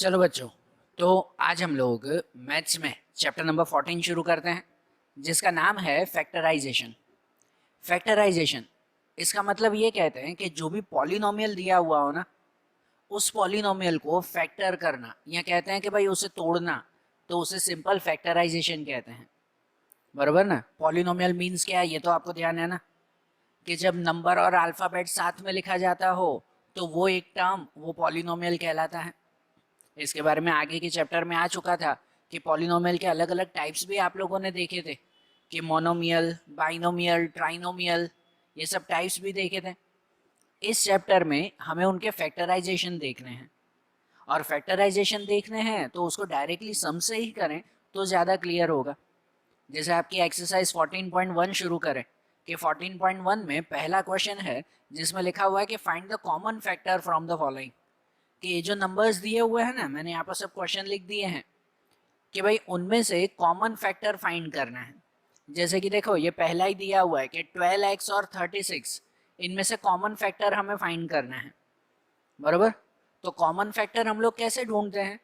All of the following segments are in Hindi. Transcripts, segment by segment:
चलो बच्चों, तो आज हम लोग मैथ्स में चैप्टर नंबर 14 शुरू करते हैं, जिसका नाम है फैक्टराइजेशन। फैक्टराइजेशन इसका मतलब ये कहते हैं कि जो भी पॉलिनोमियल दिया हुआ हो ना, उस पॉलिनोमियल को फैक्टर करना, या कहते हैं कि भाई उसे तोड़ना, तो उसे सिंपल फैक्टराइजेशन कहते हैं। बराबर ना। पॉलिनोमियल मीन्स क्या है ये तो आपको ध्यान है ना, कि जब नंबर और अल्फ़ाबेट साथ में लिखा जाता हो तो वो एक टर्म वो पॉलिनोमियल कहलाता है। इसके बारे में आगे के चैप्टर में आ चुका था कि पॉलिनोमियल के अलग अलग टाइप्स भी आप लोगों ने देखे थे, कि मोनोमियल, बाइनोमियल, ट्राइनोमियल, ये सब टाइप्स भी देखे थे। इस चैप्टर में हमें उनके फैक्टराइजेशन देखने हैं, और फैक्टराइजेशन देखने हैं तो उसको डायरेक्टली सम से ही करें तो ज़्यादा क्लियर होगा। जैसे आपकी एक्सरसाइज 14.1 शुरू करें, कि 14.1 में पहला क्वेश्चन है जिसमें लिखा हुआ है कि find the common factor from the following. कि ये जो नंबर्स दिए हुए हैं ना, मैंने यहाँ पर सब क्वेश्चन लिख दिए हैं कि भाई उनमें से कॉमन फैक्टर फाइंड करना है। जैसे कि देखो ये पहला ही दिया हुआ है कि 12x और 36, इनमें से कॉमन फैक्टर हमें फाइंड करना है। बराबर। तो कॉमन फैक्टर हम लोग कैसे ढूंढते हैं?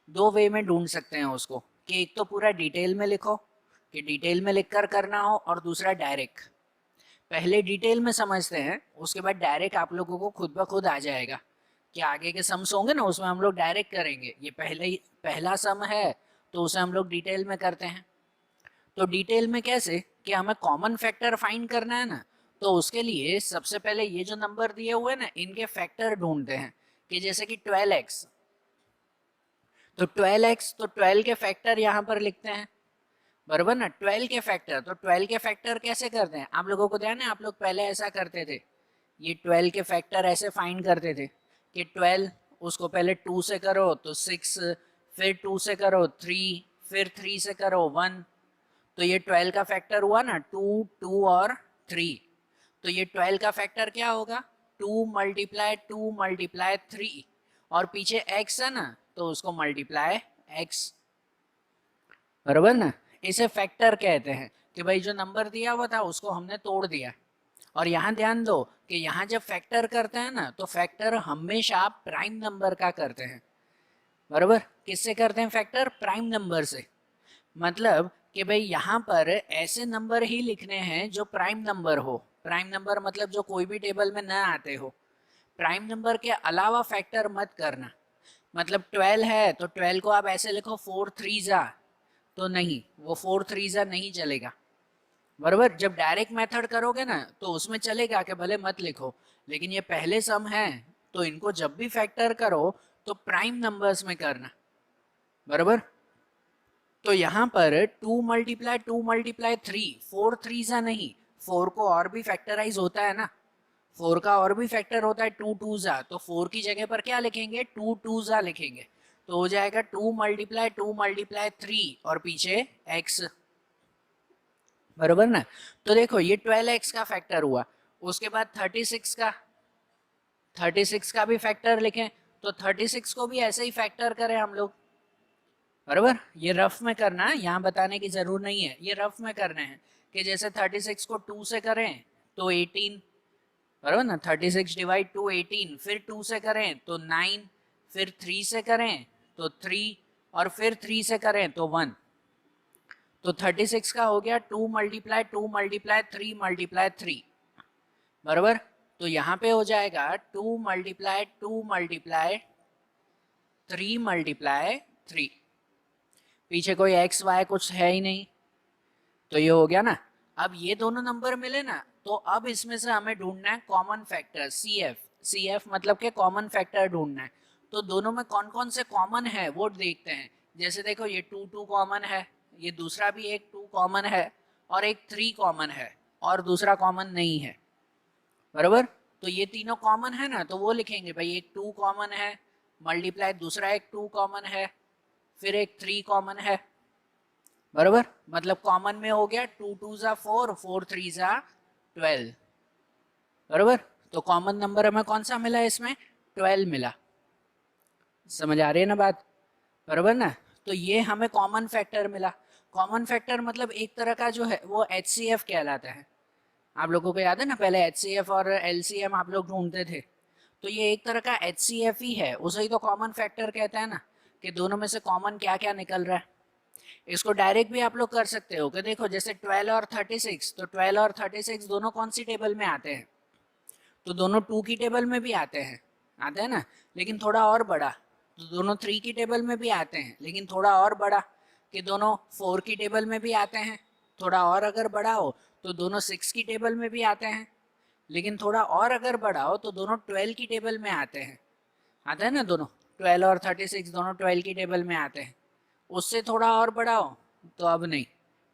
दो वे में ढूंढ सकते हैं उसको, कि एक तो पूरा डिटेल में लिखो, कि डिटेल में लिखकर करना हो, और दूसरा डायरेक्ट। पहले डिटेल में समझते हैं, उसके बाद डायरेक्ट आप लोगों को खुद ब खुद आ जाएगा कि आगे के सम्स होंगे ना, उसमें हम लोग डायरेक्ट करेंगे। ये पहला सम है तो उसे हम लोग डिटेल में करते हैं। तो डिटेल में कैसे, कि हमें कॉमन फैक्टर फाइंड करना है ना, तो उसके लिए सबसे पहले ये जो नंबर दिए हुए हैं ना, इनके फैक्टर ढूंढते हैं। कि जैसे कि 12x, तो 12x तो 12 के फैक्टर यहाँ पर लिखते हैं। बराबर ना। 12 के फैक्टर, तो 12 के फैक्टर कैसे करते हैं? आप लोगों को ध्यान है, आप लोग पहले ऐसा करते थे, ये 12 के फैक्टर ऐसे फाइंड करते थे कि 12 उसको पहले 2 से करो तो 6, फिर 2 से करो 3, फिर 3 से करो 1। तो ये 12 का फैक्टर हुआ ना, 2, 2 और 3। तो ये 12 का फैक्टर क्या होगा? 2 मल्टीप्लाई 2 मल्टीप्लाई 3, और पीछे x है ना, तो उसको मल्टीप्लाई x। बराबर ना। इसे फैक्टर कहते हैं, कि भाई जो नंबर दिया हुआ था उसको हमने तोड़ दिया। और यहाँ ध्यान दो कि यहाँ जब फैक्टर करते हैं ना, तो फैक्टर हमेशा प्राइम नंबर का करते हैं। बराबर। किससे करते हैं फैक्टर? प्राइम नंबर से। मतलब कि भाई यहाँ पर ऐसे नंबर ही लिखने हैं जो प्राइम नंबर हो। प्राइम नंबर मतलब जो कोई भी टेबल में ना आते हो। प्राइम नंबर के अलावा फैक्टर मत करना। मतलब 12 है तो 12 को आप ऐसे लिखो 4 3 जा, तो नहीं, वो 4 3 जा नहीं चलेगा। बराबर। जब डायरेक्ट मेथड करोगे ना तो उसमें चलेगा कि भले मत लिखो, लेकिन ये पहले सम है तो इनको जब भी फैक्टर करो तो प्राइम नंबर्स में करना। बराबर। तो यहाँ पर 2 मल्टीप्लाई 2 मल्टीप्लाई 3, 4 3 सा नहीं, 4 को और भी फैक्टराइज होता है ना, 4 का और भी फैक्टर होता है 2 2 सा, तो 4 की जगह पर क्या लिखेंगे? 2 2 सा लिखेंगे। तो हो जाएगा 2 मल्टीप्लाई 3 और पीछे x। बरोबर ना। तो देखो ये 12x का फैक्टर हुआ, उसके बाद 36 का, 36 का भी फैक्टर लिखें, तो 36 को भी ऐसे ही फैक्टर करें हम लोग। बरोबर। ये रफ में करना है, यहाँ बताने की जरूर नहीं है, ये रफ में करने हैं। कि जैसे 36 को 2 से करें तो 18। बरोबर ना। 36 डिवाइड 2 18, फिर 2 से करें तो 9, फिर 3 से करें तो 3, और फिर 3 से करें तो 1। तो 36 का हो गया 2 मल्टीप्लाई 2 मल्टीप्लाई 3 मल्टीप्लाई 3। बराबर। तो यहाँ पे हो जाएगा 2 मल्टीप्लाई 2 मल्टीप्लाई 3 मल्टीप्लाई 3। पीछे कोई एक्स वाई कुछ है ही नहीं, तो ये हो गया ना। अब ये दोनों नंबर मिले ना, तो अब इसमें से हमें ढूंढना है common factor, C F. C F मतलब के कॉमन फैक्टर ढूंढना है। तो दोनों में कौन कौन से कॉमन है वो देखते हैं। जैसे देखो ये 2 2 कॉमन है, ये दूसरा भी एक 2 कॉमन है, और एक 3 कॉमन है, और दूसरा कॉमन नहीं है। बराबर। तो ये तीनों कॉमन है ना, तो वो लिखेंगे भाई एक 2 कॉमन है, मल्टीप्लाई दूसरा एक 2 कॉमन है, फिर एक 3 कॉमन है। बराबर। मतलब कॉमन में हो गया 2 2 जा 4, 4 3 जा 12। बराबर। तो कॉमन नंबर हमें कौन सा मिला? इसमें 12 मिला। समझ आ रही है ना बात? बराबर ना। तो ये हमें कॉमन फैक्टर मिला। कॉमन फैक्टर मतलब एक तरह का जो है वो HCF कहलाता है। आप लोगों को याद है ना, पहले HCF और LCM आप लोग ढूंढते थे, तो ये एक तरह का HCF ही है, उसे ही तो कॉमन फैक्टर कहते हैं ना। कि दोनों में से कॉमन क्या क्या निकल रहा है। इसको डायरेक्ट भी आप लोग कर सकते हो कि देखो जैसे 12 और 36, तो 12 और 36 दोनों कौन सी टेबल में आते हैं, तो दोनों 2 की टेबल में भी आते हैं ना, लेकिन थोड़ा और बड़ा। तो दोनों 3 की टेबल में भी आते हैं लेकिन थोड़ा और बड़ा, कि दोनों 4 की टेबल में भी आते हैं, थोड़ा और अगर बड़ा हो तो दोनों 6 की टेबल में भी आते हैं, लेकिन थोड़ा और अगर बड़ा हो तो दोनों 12 की टेबल में आते हैं। आता है ना, दोनों 12 और 36 दोनों 12 की टेबल में आते हैं। उससे थोड़ा और बड़ा हो तो अब नहीं,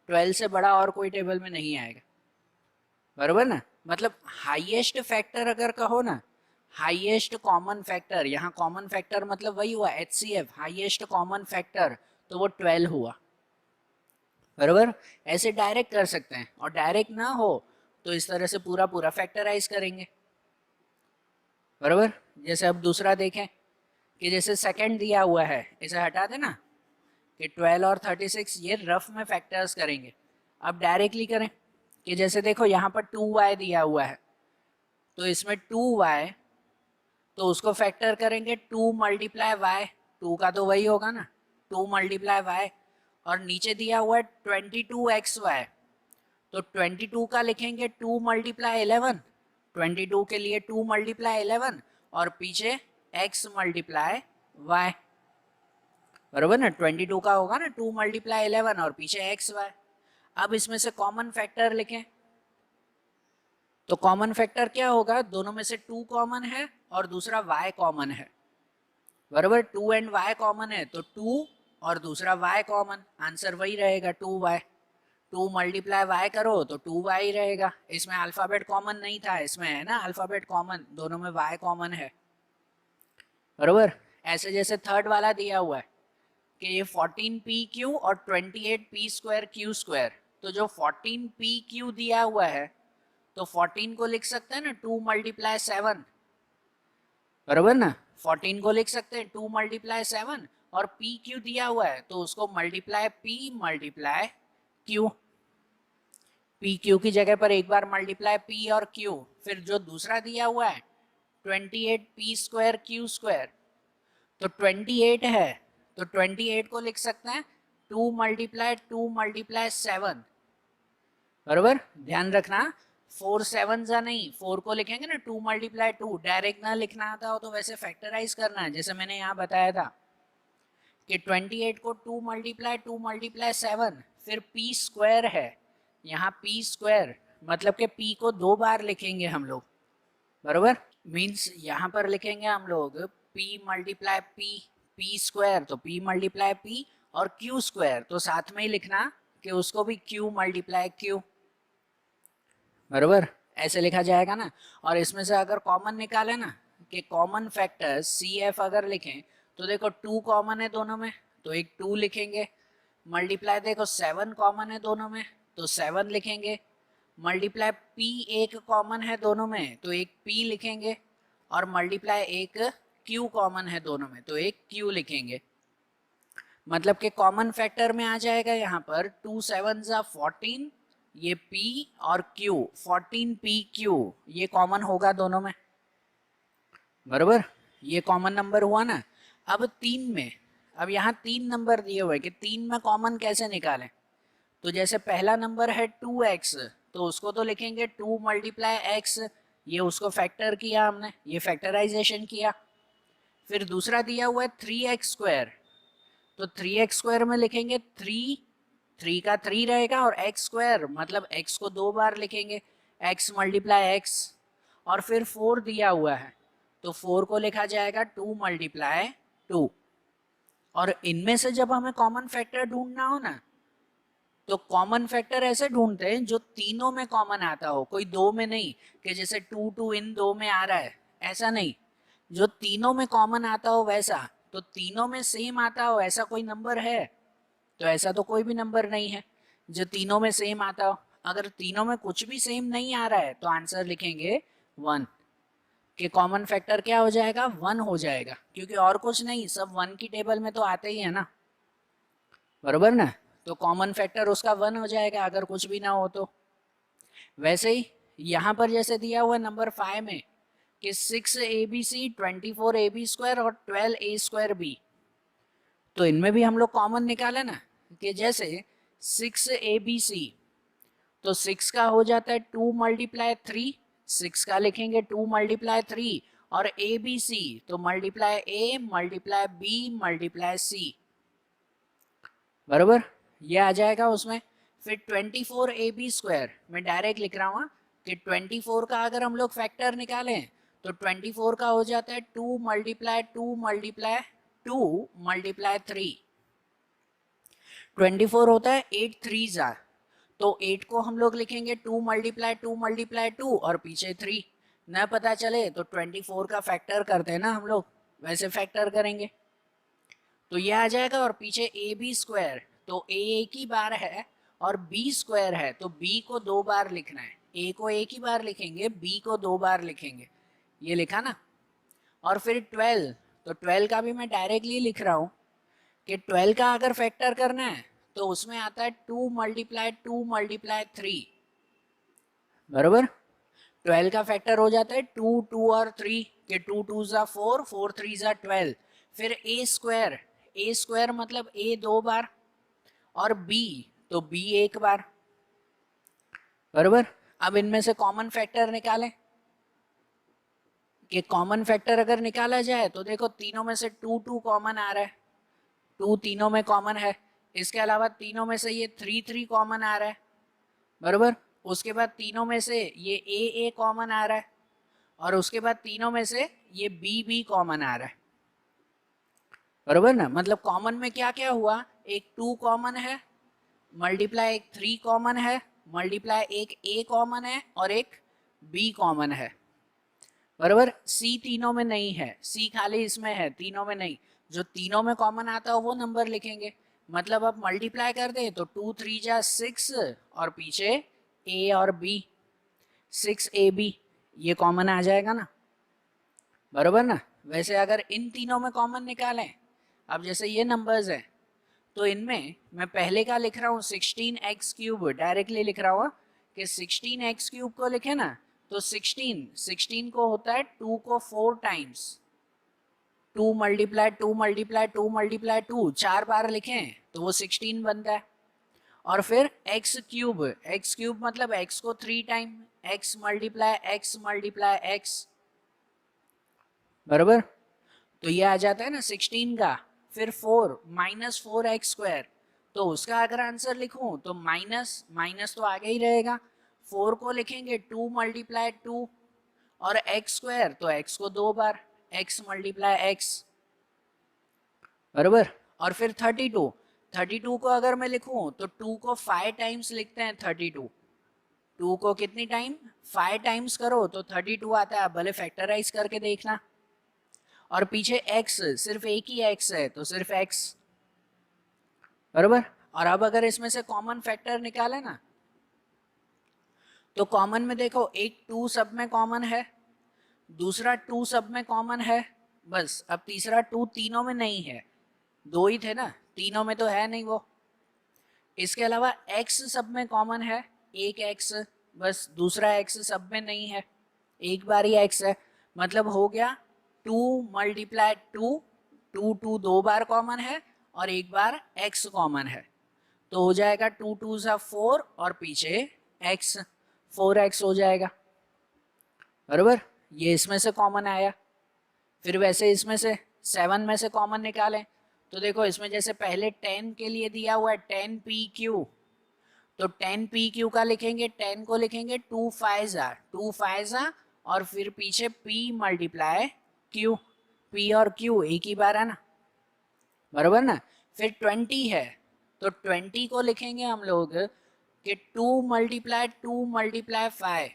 12 से बड़ा और कोई टेबल में नहीं आएगा, बरोबर ना। मतलब हाईएस्ट फैक्टर अगर कहो ना, हाईएस्ट कॉमन फैक्टर, यहाँ कॉमन फैक्टर मतलब वही हुआ HCF, हाईएस्ट कॉमन फैक्टर, तो वो 12 हुआ, बरोबर। ऐसे डायरेक्ट कर सकते हैं, और डायरेक्ट ना हो तो इस तरह से पूरा पूरा फैक्टराइज करेंगे, बरोबर। जैसे अब दूसरा देखें कि जैसे सेकंड दिया हुआ है, इसे हटा देना कि 12 और 36 ये रफ में फैक्टर्स करेंगे। अब डायरेक्टली करें कि जैसे देखो यहाँ पर 2y दिया हुआ है, तो इसमें 2y, तो उसको फैक्टर करेंगे 2 मल्टीप्लाई वाई, 2 का तो वही होगा ना, 2 मल्टीप्लाई वाई, और नीचे दिया हुआ है 22xy, तो 22 का लिखेंगे 2 मल्टीप्लाई 11, 22 के लिए 2 मल्टीप्लाई 11 और पीछे x मल्टीप्लाई y, बरोबर ना। 22 का होगा ना 2 मल्टीप्लाई 11 और पीछे xy। अब इसमें से कॉमन फैक्टर लिखें, तो कॉमन फैक्टर क्या होगा, दोनों में से 2 कॉमन है और दूसरा y कॉमन है, बराबर। 2 एंड y कॉमन है तो 2 और दूसरा y कॉमन, आंसर वही रहेगा 2y। 2 मल्टीप्लाई y करो तो 2y रहेगा। इसमें अल्फाबेट कॉमन नहीं था, इसमें है ना अल्फाबेट कॉमन, दोनों में y कॉमन है, बराबर। ऐसे जैसे थर्ड वाला दिया हुआ है कि ये 14pq और 28p²q², तो जो 14pq दिया हुआ है तो 14 को लिख सकते हैं ना 2 मल्टीप्लाई 7, बराबर ना। 14 को लिख सकते हैं 2 मल्टीप्लाई 7, और पी क्यू दिया हुआ है तो उसको multiply P multiply Q, P Q की जगह पर एक बार मल्टीप्लाई पी और क्यू, फिर जो दूसरा दिया हुआ है 28p²q², तो 28 है तो 28 को लिख सकते हैं 2 मल्टीप्लाई 7, बराबर। ध्यान रखना 4 7 जा नहीं, 4 को लिखेंगे ना 2 मल्टीप्लाई 2, डायरेक्ट ना लिखना आता हो तो वैसे फैक्टराइज करना है, जैसे मैंने यहाँ बताया था कि 28 को 2 मल्टीप्लाई 7, फिर p² है, यहाँ p² मतलब कि p को 2 बार लिखेंगे हम लोग, बराबर। मीन्स यहाँ पर लिखेंगे हम लोग p मल्टीप्लाई p² तो p मल्टीप्लाई p, और q² तो साथ में ही लिखना कि उसको भी q मल्टीप्लाई q, बराबर। ऐसे लिखा जाएगा ना। और इसमें से अगर कॉमन निकाले ना कि कॉमन फैक्टर CF अगर लिखें, तो देखो 2 कॉमन है दोनों में तो एक 2 लिखेंगे, मल्टीप्लाई देखो 7 कॉमन है दोनों में तो 7 लिखेंगे, मल्टीप्लाई P एक कॉमन है दोनों में तो एक P लिखेंगे, और मल्टीप्लाई एक Q कॉमन है दोनों में तो एक Q लिखेंगे। मतलब कि कॉमन फैक्टर में आ जाएगा यहाँ पर 2 7 जा 14, ये P और Q, 14pq ये कॉमन होगा दोनों में, बराबर। ये कॉमन नंबर हुआ ना। अब 3 में, अब यहाँ 3 नंबर दिए हुए कि 3 में कॉमन कैसे निकालें, तो जैसे पहला नंबर है 2x, तो उसको तो लिखेंगे 2 मल्टीप्लाई x, ये उसको फैक्टर किया हमने, ये फैक्टराइजेशन किया। फिर दूसरा दिया हुआ है 3x², तो 3x² में लिखेंगे 3 का 3 रहेगा और x² मतलब x को 2 बार लिखेंगे, x मल्टीप्लाई x। और फिर 4 दिया हुआ है तो 4 को लिखा जाएगा 2 मल्टीप्लाई 2। और इनमें से जब हमें कॉमन फैक्टर ढूंढना हो ना, तो कॉमन फैक्टर ऐसे ढूंढते हैं जो तीनों में कॉमन आता हो, कोई दो में नहीं कि जैसे 2 2 इन दो में आ रहा है, ऐसा नहीं। जो तीनों में कॉमन आता हो वैसा, तो तीनों में सेम आता हो ऐसा कोई नंबर है, तो ऐसा तो कोई भी नंबर नहीं है जो तीनों में सेम आता हो। अगर तीनों में कुछ भी सेम नहीं आ रहा है तो आंसर लिखेंगे 1, कि कॉमन फैक्टर क्या हो जाएगा 1 हो जाएगा, क्योंकि और कुछ नहीं, सब 1 की टेबल में तो आते ही है ना, बरोबर ना। तो कॉमन फैक्टर उसका 1 हो जाएगा अगर कुछ भी ना हो तो। वैसे ही यहाँ पर जैसे दिया हुआ नंबर 5 में कि 6abc 24ab² और 12a²b, तो इनमें भी हम लोग कॉमन निकाले ना, कि जैसे 6ABC, तो 6 का हो जाता है 2 मल्टीप्लाई 3, 6 का लिखेंगे 2 मल्टीप्लाई 3, और ABC तो multiply A multiply B multiply C, बराबर, ये आ जाएगा उसमें। फिर 24AB² मैं डायरेक्ट लिख रहा हूँ कि 24 का अगर हम लोग फैक्टर निकालें तो 24 का हो जाता है 2 मल्टीप्लाई 2 मल्टीप्लाई 2 मल्टीप्लाई 3, 24 होता है 8 3 ज़ा, तो 8 को हम लोग लिखेंगे 2 मल्टीप्लाई 2 मल्टीप्लाई 2 और पीछे 3, न पता चले तो 24 का फैक्टर करते हैं ना हम लोग, वैसे फैक्टर करेंगे तो ये आ जाएगा। और पीछे AB², तो A एक ही बार है और B² है, तो B को 2 बार लिखना है, A को एक ही बार लिखेंगे, B को 2 बार लिखेंगे, ये लिखा ना। और फिर 12, तो 12 का भी मैं डायरेक्टली लिख रहा हूँ कि 12 का अगर फैक्टर करना है तो उसमें आता है 2 मल्टीप्लाई 2 मल्टीप्लाई 3, बराबर। 12 का फैक्टर हो जाता है 2 2 और 3, के 2 2 ज़ा 4 4 3 ज़ा 12। फिर A² मतलब A 2 बार और B तो B एक बार, बराबर। अब इनमें से कॉमन फैक्टर निकालें, कि कॉमन फैक्टर अगर निकाला जाए तो देखो तीनों में से 2 2 कॉमन आ रहा है, 2 तीनों में कॉमन है, इसके अलावा तीनों में से ये 3 3 कॉमन आ रहा है, बराबर। उसके बाद तीनों में से ये A कॉमन आ रहा है, और उसके बाद तीनों में से ये B कॉमन आ रहा है, बराबर ना। मतलब कॉमन में क्या क्या हुआ, एक 2 कॉमन है, मल्टीप्लाई एक 3 कॉमन है, मल्टीप्लाई एक A कॉमन है और एक B कॉमन है, बराबर। C तीनों में नहीं है, C खाली इसमें है, तीनों में नहीं। जो तीनों में कॉमन आता है वो नंबर लिखेंगे। मतलब अब मल्टीप्लाई कर दें तो 2 3 जा 6 और पीछे A और B, 6AB, ये कॉमन आ जाएगा ना, बराबर ना। वैसे अगर इन तीनों में कॉमन निकालें, अब जैसे ये नंबर्स हैं तो इनमें मैं पहले का लिख रहा हूँ 16x³ डायरेक्टली लिख रहा हूँ कि 16x³ को लिखे ना तो 16 को होता है 2 को 4 टाइम्स, 2 मल्टीप्लाई 2 मल्टीप्लाई 2 मल्टीप्लाई 2 4 बार लिखें तो वो 16 बनता है। और फिर x³ मतलब x को 3 टाइम, x मल्टीप्लाई x, बराबर। तो ये आ जाता है ना 16 का। फिर 4 -4x², तो उसका अगर आंसर लिखूं तो माइनस माइनस तो आगे ही रहेगा, 4 को लिखेंगे 2 मल्टीप्लाई 2 और x² तो x को 2 बार, x मल्टीप्लाई x, बराबर। और फिर 32 को अगर मैं लिखूं तो 2 को 5 टाइम्स लिखते हैं, 32 2 को कितनी टाइम 5 टाइम्स करो तो 32 आता है, भले फैक्टराइज करके देखना। और पीछे x सिर्फ एक ही x है तो सिर्फ x, बराबर। और अब अगर इसमें से कॉमन फैक्टर निकाले ना तो कॉमन में देखो एक 2 सब में कॉमन है, दूसरा 2 सब में कॉमन है, बस। अब तीसरा 2 तीनों में नहीं है, 2 ही थे ना, तीनों में तो है नहीं वो। इसके अलावा x सब में कॉमन है, एक x, बस। दूसरा x सब में नहीं है, एक बार ही x है। मतलब हो गया 2 मल्टीप्लाई 2, 2 2 बार कॉमन है और एक बार x कॉमन है, तो हो जाएगा 2 2 सा 4 और पीछे x, 4x हो जाएगा, बराबर। ये इसमें से कॉमन आया। फिर वैसे इसमें से 7 में से कॉमन निकालें तो देखो इसमें जैसे पहले 10 के लिए दिया हुआ है 10pq, तो 10pq का लिखेंगे, 10 को लिखेंगे 2 5 ज़ा और फिर पीछे p मल्टीप्लाई q, p और q एक ही बार है ना, बराबर ना। फिर 20 है तो 20 को लिखेंगे हम लोग कि 2 मल्टीप्लाई 5,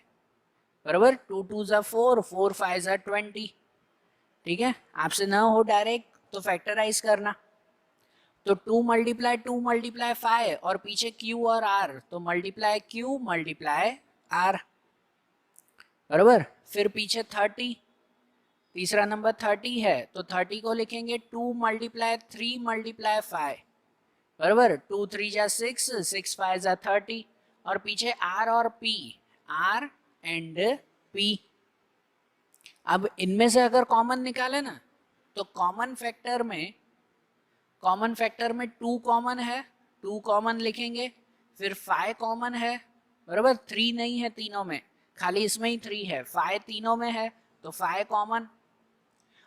बराबर। 2 2 ज़ा 4 4 5 ज़ा 20, ठीक है। आपसे ना हो डायरेक्ट तो फैक्टराइज करना, तो 2 मल्टीप्लाई 5 और पीछे q और r, तो मल्टीप्लाई q मल्टीप्लाई r, बराबर। फिर पीछे 30, तीसरा नंबर 30 है तो 30 को लिखेंगे 2 मल्टीप्लाई 3 मल्टीप्लाई 5, बराबर। 2 3 जा 6 6 5 जा 30 और पीछे r और p, r एंड p। अब इनमें से अगर कॉमन निकाले ना तो कॉमन फैक्टर में कॉमन फैक्टर में 2 कॉमन है, 2 कॉमन लिखेंगे, फिर 5 कॉमन है, बराबर। 3 नहीं है तीनों में, खाली इसमें ही 3 है। 5 तीनों में है तो 5 कॉमन।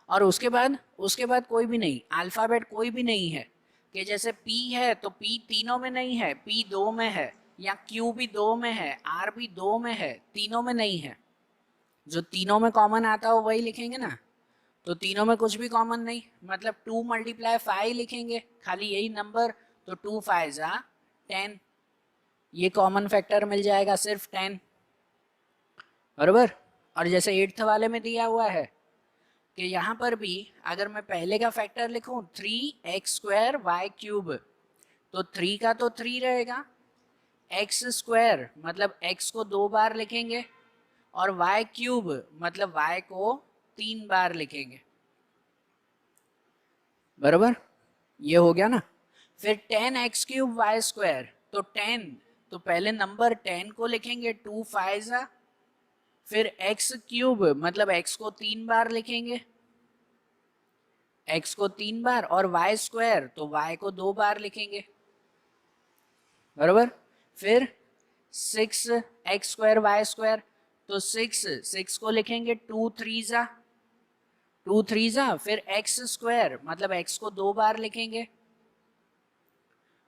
और उसके बाद कोई भी नहीं, अल्फ़ाबेट कोई भी नहीं है, कि जैसे P है तो P तीनों में नहीं है, P 2 में है, या Q भी 2 में है, R भी 2 में है, तीनों में नहीं है। जो तीनों में कॉमन आता हो वही लिखेंगे ना। तो तीनों में कुछ भी कॉमन नहीं, मतलब 2 × 5 लिखेंगे, खाली यही नंबर। तो 2 5 जा 10, ये कॉमन फैक्टर मिल जाएगा सिर्फ 10, बराबर। और जैसे 8th वाले में दिया हुआ है कि यहाँ पर भी अगर मैं पहले का फैक्टर लिखूं 3x² y³ तो 3 का तो 3 रहेगा, x² मतलब x को 2 बार लिखेंगे, और y³ मतलब y को 3 बार लिखेंगे, बराबर। ये हो गया ना। फिर 10x³ y² तो 10, तो पहले नंबर 10 को लिखेंगे, 2 5 जा, फिर x³ मतलब x को 3 बार लिखेंगे, x को 3 बार, और y² तो y को 2 बार लिखेंगे, बराबर। फिर 6x² y² तो 6 को लिखेंगे, 2 3 जा, 2 3 जा, फिर x² मतलब x को 2 बार लिखेंगे,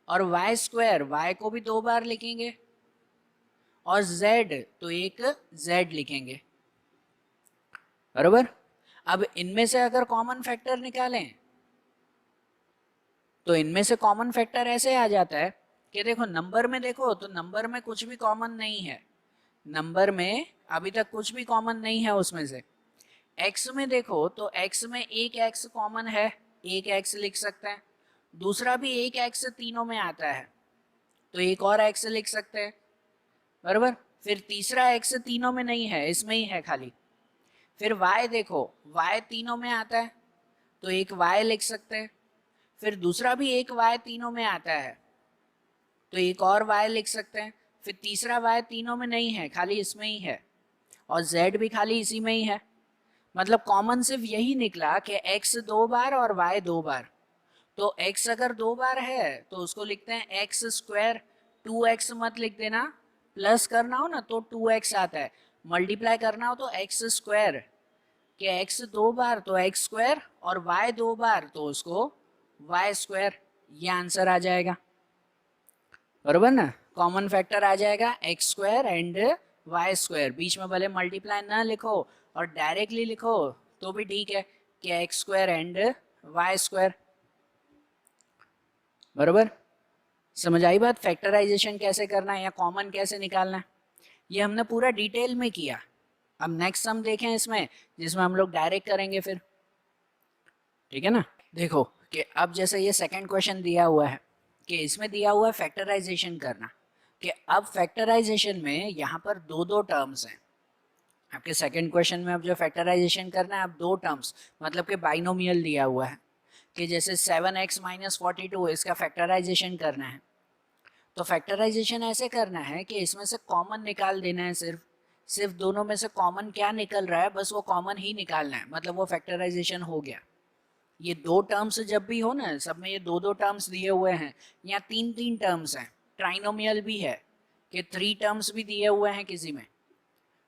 और y² y को भी 2 बार लिखेंगे, और z तो एक z लिखेंगे, बराबर। अब इनमें से अगर कॉमन फैक्टर निकालें तो इनमें से कॉमन फैक्टर ऐसे आ जाता है कि देखो नंबर में देखो तो नंबर में कुछ भी कॉमन नहीं है, नंबर में अभी तक कुछ भी कॉमन नहीं है उसमें से। x में देखो तो x में एक x कॉमन है, एक x लिख सकते हैं, दूसरा भी एक x तीनों में आता है तो एक और x लिख सकते हैं, बराबर। फिर तीसरा x तीनों में नहीं है, इसमें ही है खाली। फिर y देखो, y तीनों में आता है तो एक y लिख सकते हैं, फिर दूसरा भी एक y तीनों में आता है तो एक और y लिख सकते हैं, फिर तीसरा y तीनों में नहीं है, खाली इसमें ही है, और z भी खाली इसी में ही है। मतलब कॉमन सिर्फ यही निकला कि x 2 बार और y 2 बार। तो x अगर 2 बार है तो उसको लिखते हैं x², 2x मत लिख देना, प्लस करना हो ना तो 2x आता है, मल्टीप्लाई करना हो तो x² कि x 2 बार तो x², और y 2 बार तो उसको y²। ये आंसर आ जाएगा, बराबर ना। कॉमन फैक्टर आ जाएगा x² एंड y², बीच में भले मल्टीप्लाई ना लिखो और डायरेक्टली लिखो तो भी ठीक है कि x² एंड y², बराबर। समझ आई बात, फैक्टराइजेशन कैसे करना है या कॉमन कैसे निकालना है, ये हमने पूरा डिटेल में किया। अब नेक्स्ट सम देखें इसमें, जिसमें हम लोग डायरेक्ट करेंगे फिर, ठीक है ना। देखो कि अब जैसे ये सेकंड क्वेश्चन दिया हुआ है कि इसमें दिया हुआ है फैक्टराइजेशन करना, कि अब फैक्टराइजेशन में यहाँ पर दो दो टर्म्स हैं आपके सेकंड क्वेश्चन में। अब जो फैक्टराइजेशन करना है, अब दो टर्म्स मतलब कि बाइनोमियल दिया हुआ है कि जैसे 7x - 42 इसका फैक्टराइजेशन करना है। तो फैक्टराइजेशन ऐसे करना है कि इसमें से कॉमन निकाल देना है, सिर्फ दोनों में से कॉमन क्या निकल रहा है बस वो कॉमन ही निकालना है, मतलब वो फैक्टराइजेशन हो गया। ये दो टर्म्स जब भी हो ना, सब में ये दो दो टर्म्स दिए हुए हैं, या तीन तीन टर्म्स हैं, ट्राइनोमियल भी है कि 3 टर्म्स भी दिए हुए हैं किसी में,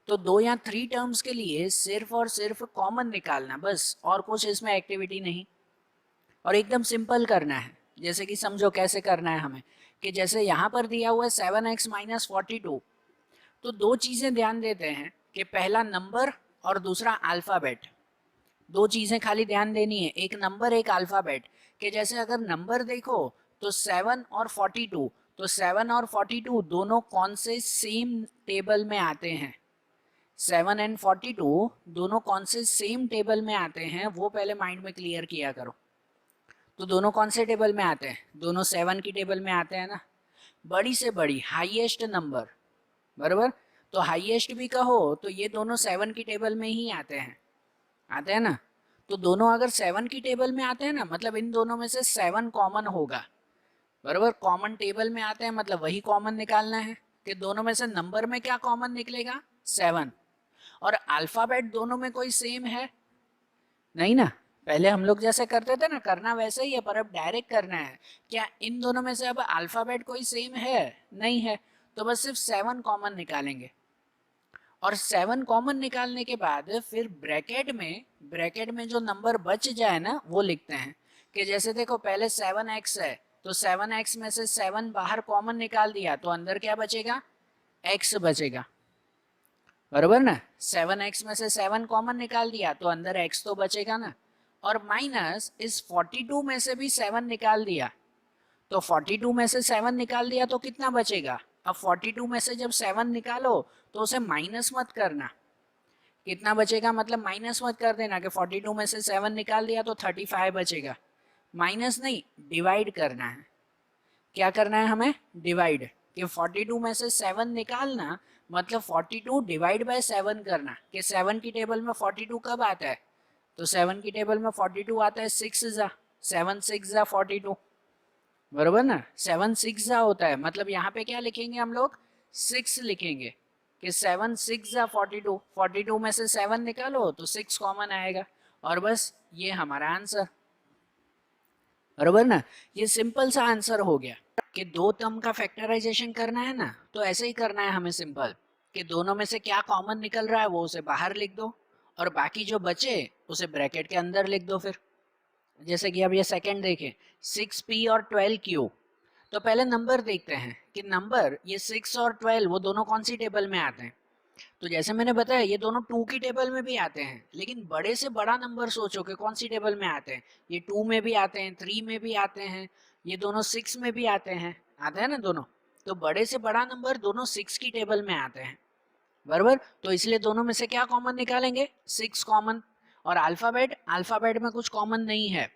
तो 2 या 3 टर्म्स के लिए सिर्फ और सिर्फ कॉमन निकालना बस, और कुछ इसमें एक्टिविटी नहीं, और एकदम सिंपल करना है। जैसे कि समझो कैसे करना है हमें, कि जैसे यहाँ पर दिया हुआ है 7x - 42, तो दो चीज़ें ध्यान देते हैं कि पहला नंबर और दूसरा अल्फ़ाबेट, दो चीज़ें खाली ध्यान देनी है, एक नंबर एक अल्फ़ाबेट। कि जैसे अगर नंबर देखो तो 7 और 42, तो 7 और 42 दोनों कौन से सेम टेबल में आते हैं, 7 एंड 42 दोनों कौन से सेम टेबल में आते हैं, वो पहले माइंड में क्लियर किया करो। तो दोनों कौन से टेबल में आते हैं, दोनों 7 की टेबल में आते हैं ना, बड़ी से बड़ी हाईएस्ट नंबर, बराबर। तो हाईएस्ट भी कहो तो ये दोनों 7 की टेबल में ही आते हैं ना। तो दोनों अगर 7 की टेबल में आते हैं ना, मतलब इन दोनों में से 7 कॉमन होगा, बराबर। कॉमन टेबल में आते हैं मतलब वही कॉमन निकालना है, कि दोनों में से नंबर में क्या कॉमन निकलेगा 7, और अल्फ़ाबेट दोनों में कोई सेम है नहीं ना, पहले हम लोग जैसे करते थे ना, करना वैसे ही है, पर अब डायरेक्ट करना है। क्या इन दोनों में से अब अल्फाबेट कोई सेम है? नहीं है, तो बस सिर्फ 7 कॉमन निकालेंगे। और 7 कॉमन निकालने के बाद फिर ब्रैकेट में जो नंबर बच जाए ना वो लिखते हैं। कि जैसे देखो पहले 7x है, तो 7x में से 7 बाहर कॉमन निकाल दिया तो अंदर क्या बचेगा? x बचेगा, बरोबर ना। 7x में से 7 कॉमन निकाल दिया तो अंदर x तो बचेगा ना। और माइनस इस 42 में से भी 7 निकाल दिया, तो 42 में से 7 निकाल दिया तो कितना बचेगा? अब 42 में से जब 7 निकालो तो उसे माइनस मत करना। कितना बचेगा मतलब माइनस मत कर देना कि 42 में से 7 निकाल दिया तो 35 बचेगा। माइनस नहीं, डिवाइड करना है। क्या करना है हमें? डिवाइड। कि 42 में से 7 निकालना मतलब 42 डिवाइड बाय 7 करना। कि 7 की टेबल में 42 कब आता है? तो 7 की टेबल में 42 आता है 6 जा 7 6 जा 42, बरोबर ना। 7 6 जा होता है, मतलब यहाँ पे क्या लिखेंगे हम लोग? 6 लिखेंगे। कि 7 6 जा 42, 42 में से 7 निकालो तो 6 कॉमन आएगा। और बस ये हमारा आंसर, बरोबर ना। ये सिंपल सा आंसर हो गया। कि दो टर्म का फैक्टराइजेशन करना है ना, तो ऐसे ही करना है हमें सिंपल। कि दोनों में से क्या कॉमन निकल रहा है वो उसे बाहर लिख दो, और बाकी जो बचे उसे ब्रैकेट के अंदर लिख दो फिर। जैसे कि अब ये सेकंड देखें, 6p और 12q। तो पहले नंबर देखते हैं कि नंबर ये 6 और 12 वो दोनों कौन सी टेबल में आते हैं। तो जैसे मैंने बताया ये दोनों 2 की टेबल में भी आते हैं, लेकिन बड़े से बड़ा नंबर सोचो कि कौन सी टेबल में आते हैं। ये 2 में भी आते हैं, 3 में भी आते हैं, ये दोनों 6 में भी आते हैं ना दोनों। तो बड़े से बड़ा नंबर दोनों 6 की टेबल में आते हैं, बराबर। तो इसलिए दोनों में से क्या कॉमन निकालेंगे? 6 कॉमन। और अल्फाबेट में कुछ कॉमन नहीं है,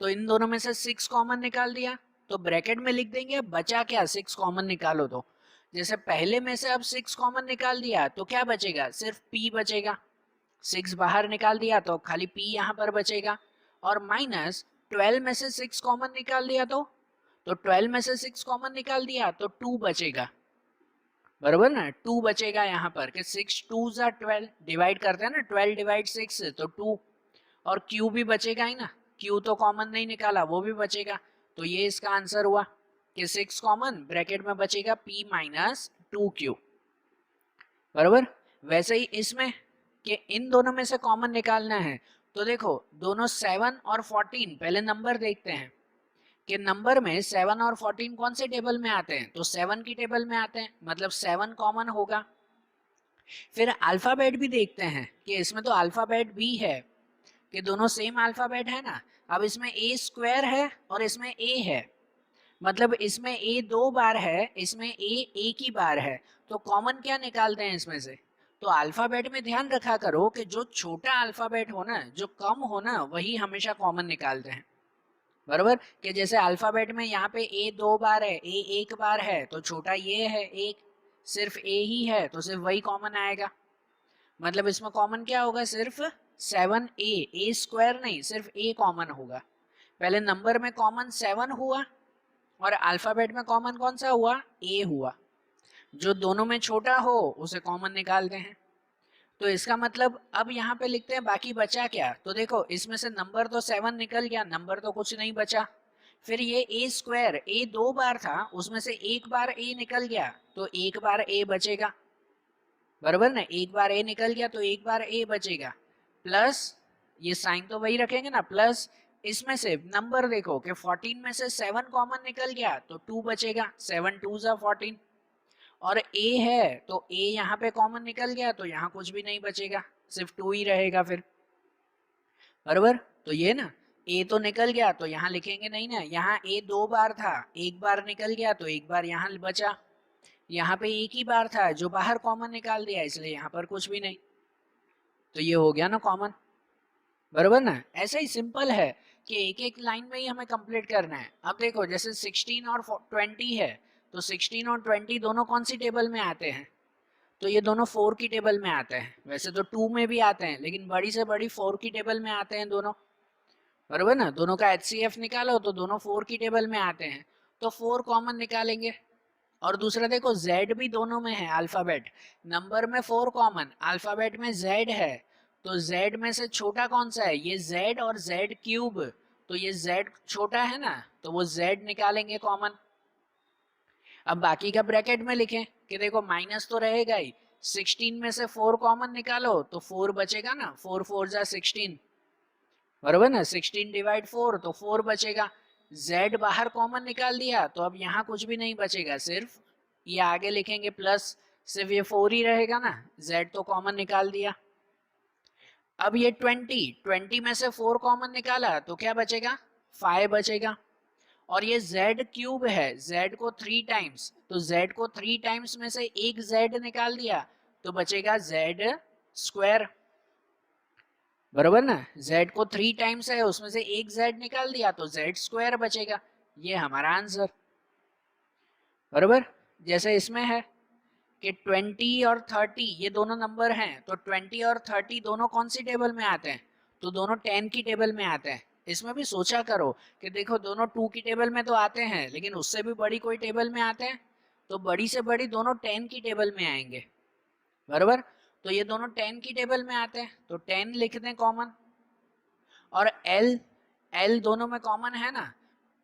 तो इन दोनों में से 6 कॉमन निकाल दिया। तो ब्रैकेट में लिख देंगे बचा क्या? 6 कॉमन निकालो तो। जैसे पहले में से अब 6 कॉमन निकाल दिया तो क्या बचेगा? सिर्फ p बचेगा। 6 बाहर निकाल दिया तो खाली p यहाँ पर बचेगा। और माइनस 12 में से 6 कॉमन निकाल दिया तो 12 में से 6 कॉमन निकाल दिया तो 2 बचेगा, बरोबर ना। 2 बचेगा यहाँ पर कि 6 2 जा 12, डिवाइड करते हैं ना, 12 डिवाइड 6 तो 2। और q भी बचेगा ही ना, q तो कॉमन नहीं निकाला, वो भी बचेगा। तो ये इसका आंसर हुआ कि 6 कॉमन, ब्रैकेट में बचेगा p माइनस 2q, बरोबर। वैसे ही इसमें कि इन दोनों में से कॉमन निकालना है, तो देखो दोनों 7 और 14, पहले नंबर देखते हैं कि नंबर में 7 और 14 कौन से टेबल में आते हैं। तो 7 की टेबल में आते हैं, मतलब 7 कॉमन होगा। फिर अल्फाबेट भी देखते हैं कि इसमें तो अल्फाबेट भी है, कि दोनों सेम अल्फाबेट है ना। अब इसमें ए स्क्वायर है और इसमें ए है, मतलब इसमें ए 2 बार है, इसमें ए एक ही बार है। तो कॉमन क्या निकालते हैं इसमें से? तो अल्फाबेट में ध्यान रखा करो कि जो छोटा अल्फाबेट हो ना, जो कम हो ना, वही हमेशा कॉमन निकालते हैं, बरोबर। कि जैसे अल्फाबेट में यहाँ पे ए 2 बार है, ए एक बार है, तो छोटा ये है एक, सिर्फ ए ही है तो सिर्फ वही कॉमन आएगा। मतलब इसमें कॉमन क्या होगा? सिर्फ 7a, ए स्क्वायर नहीं, सिर्फ a कॉमन होगा। पहले नंबर में कॉमन 7 हुआ और अल्फाबेट में कॉमन कौन सा हुआ? a हुआ। जो दोनों में छोटा हो उसे कॉमन निकालते हैं। तो इसका मतलब अब यहाँ पे लिखते हैं बाकी बचा क्या। तो देखो इसमें से नंबर तो 7 निकल गया, नंबर तो कुछ नहीं बचा। फिर ये a स्क्वायर, a 2 बार था, उसमें से एक बार a निकल गया तो एक बार a बचेगा, बराबर ना। एक बार ए निकल गया तो एक बार ए बचेगा, प्लस ये साइन तो वही रखेंगे ना, प्लस इसमें से नंबर देखो कि 14 में से 7 कॉमन निकल गया तो 2 बचेगा, 7 2 जा 14। और ए है तो ए यहाँ पे कॉमन निकल गया तो यहाँ कुछ भी नहीं बचेगा, सिर्फ 2 ही रहेगा फिर, बराबर। तो ये ना ए तो निकल गया तो यहाँ लिखेंगे नहीं ना, यहाँ ए 2 बार था, एक बार निकल गया तो एक बार यहाँ बचा। यहाँ पे एक ही बार था जो बाहर कॉमन निकाल दिया, इसलिए यहाँ पर कुछ भी नहीं। तो ये हो गया ना कॉमन, बरोबर ना। ऐसा ही सिंपल है कि एक एक लाइन में ही हमें कंप्लीट करना है। अब देखो जैसे 16 और 20 है, तो 16 और 20 दोनों कौन सी टेबल में आते हैं? तो ये दोनों 4 की टेबल में आते हैं। वैसे तो 2 में भी आते हैं, लेकिन बड़ी से बड़ी 4 की टेबल में आते हैं दोनों, बरोबर ना। दोनों का HCF निकालो तो दोनों 4 की टेबल में आते हैं, तो 4 कॉमन निकालेंगे। और दूसरा देखो Z भी दोनों में है, अल्फाबेट नंबर में 4 कॉमन, अल्फाबेट में Z है, तो z में से छोटा कौन सा है, ये z और z क्यूब, तो ये z छोटा है ना, तो वो z निकालेंगे कॉमन। अब बाकी का ब्रैकेट में लिखें कि देखो माइनस तो रहेगा ही, 16 में से 4 कॉमन निकालो तो 4 बचेगा ना, 4 4 जा 16, बराबर ना, 16 डिवाइड 4 तो 4 बचेगा। z बाहर कॉमन निकाल दिया तो अब यहाँ कुछ भी नहीं बचेगा, सिर्फ ये आगे लिखेंगे प्लस, सिर्फ ये 4 ही रहेगा ना, z तो कॉमन निकाल दिया। अब ये 20 में से 4 कॉमन निकाला तो क्या बचेगा, 5 बचेगा। और ये z क्यूब है, z को 3 टाइम्स, तो z को 3 टाइम्स में से एक z निकाल दिया तो बचेगा z स्क्वायर, बराबर ना, z को 3 टाइम्स है उसमें से एक z निकाल दिया तो z स्क्वायर बचेगा। ये हमारा आंसर, बराबर। जैसे इसमें है कि 20 और 30 ये दोनों नंबर हैं, तो 20 और 30 दोनों कौन सी टेबल में आते हैं, तो दोनों 10 की टेबल में आते हैं। इसमें भी सोचा करो कि देखो दोनों 2 की टेबल में तो आते हैं, लेकिन उससे भी बड़ी कोई टेबल में आते हैं, तो बड़ी से बड़ी दोनों 10 की टेबल में आएंगे, बराबर। तो ये दोनों 10 की टेबल में आते हैं तो 10 लिख दें कॉमन। और l दोनों में कॉमन है ना,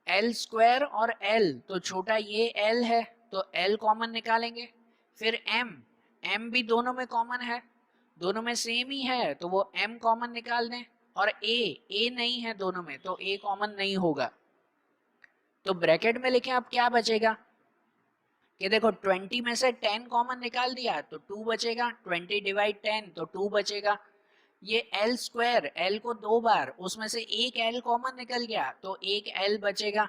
l स्क्वायर और l, तो छोटा ये l है तो l कॉमन निकालेंगे। फिर m भी दोनों में कॉमन है, दोनों में सेम ही है तो वो m कॉमन निकाल दें। और a नहीं है दोनों में तो a कॉमन नहीं होगा। तो ब्रैकेट में लिखें अब क्या बचेगा कि देखो 20 में से 10 कॉमन निकाल दिया तो 2 बचेगा, 20 डिवाइड 10 तो 2 बचेगा। ये l स्क्वायर, l को 2 बार, उसमें से एक l कॉमन निकल गया तो एक l बचेगा,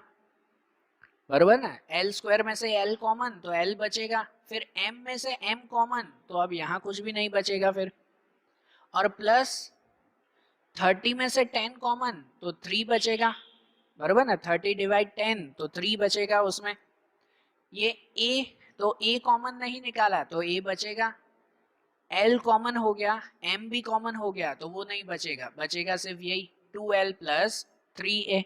बराबर ना, l स्क्वायर में से l कॉमन तो l बचेगा। फिर m में से m कॉमन तो अब यहाँ कुछ भी नहीं बचेगा फिर। और प्लस 30 में से 10 कॉमन तो 3 बचेगा, बराबर ना, 30 डिवाइड 10 तो 3 बचेगा उसमें। ये a, तो a कॉमन नहीं निकाला तो a बचेगा, l कॉमन हो गया, m भी कॉमन हो गया तो वो नहीं बचेगा, बचेगा सिर्फ यही 2l प्लस 3a।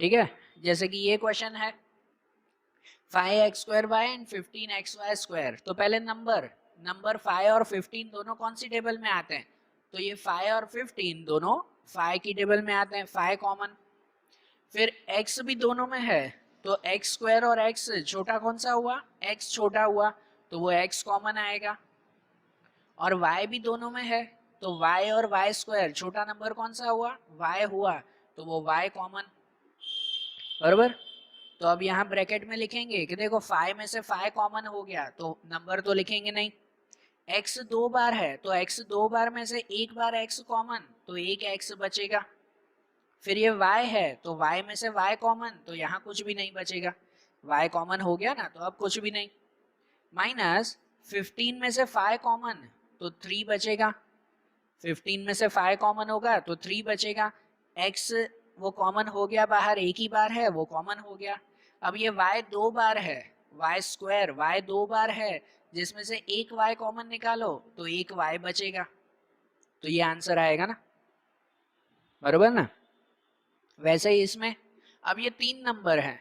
ठीक है, जैसे कि ये क्वेश्चन है 5x square y and 15xy square, तो पहले नंबर 5 और 15 दोनों कौन सी टेबल में आते हैं, तो ये 5 और 15 दोनों 5 की टेबल में आते हैं, 5 कॉमन। फिर x भी दोनों में है तो x स्क्वायर और x छोटा कौन सा हुआ, x छोटा हुआ तो वो x कॉमन आएगा। और y भी दोनों में है तो y और y स्क्वायर छोटा नंबर कौन सा हुआ, y हुआ तो वो y कॉमन, बराबर। तो अब यहाँ ब्रैकेट में लिखेंगे कि देखो 5 में से 5 कॉमन हो गया तो नंबर तो लिखेंगे नहीं, x 2 बार है तो x 2 बार में से एक बार x कॉमन तो एक x बचेगा। फिर ये y है तो y में से y कॉमन तो यहाँ कुछ भी नहीं बचेगा, y कॉमन हो गया ना तो अब कुछ भी नहीं। माइनस 15 में से 5 कॉमन तो 3 बचेगा, 15 में से 5 कॉमन होगा तो 3 बचेगा। x वो कॉमन हो गया बाहर, एक ही बार है वो कॉमन हो गया। अब ये y 2 बार है, y स्क्वायर y 2 बार है जिसमें से एक y कॉमन निकालो तो एक y बचेगा, तो ये आंसर आएगा ना, बराबर ना। वैसे ही इसमें अब ये 3 नंबर है,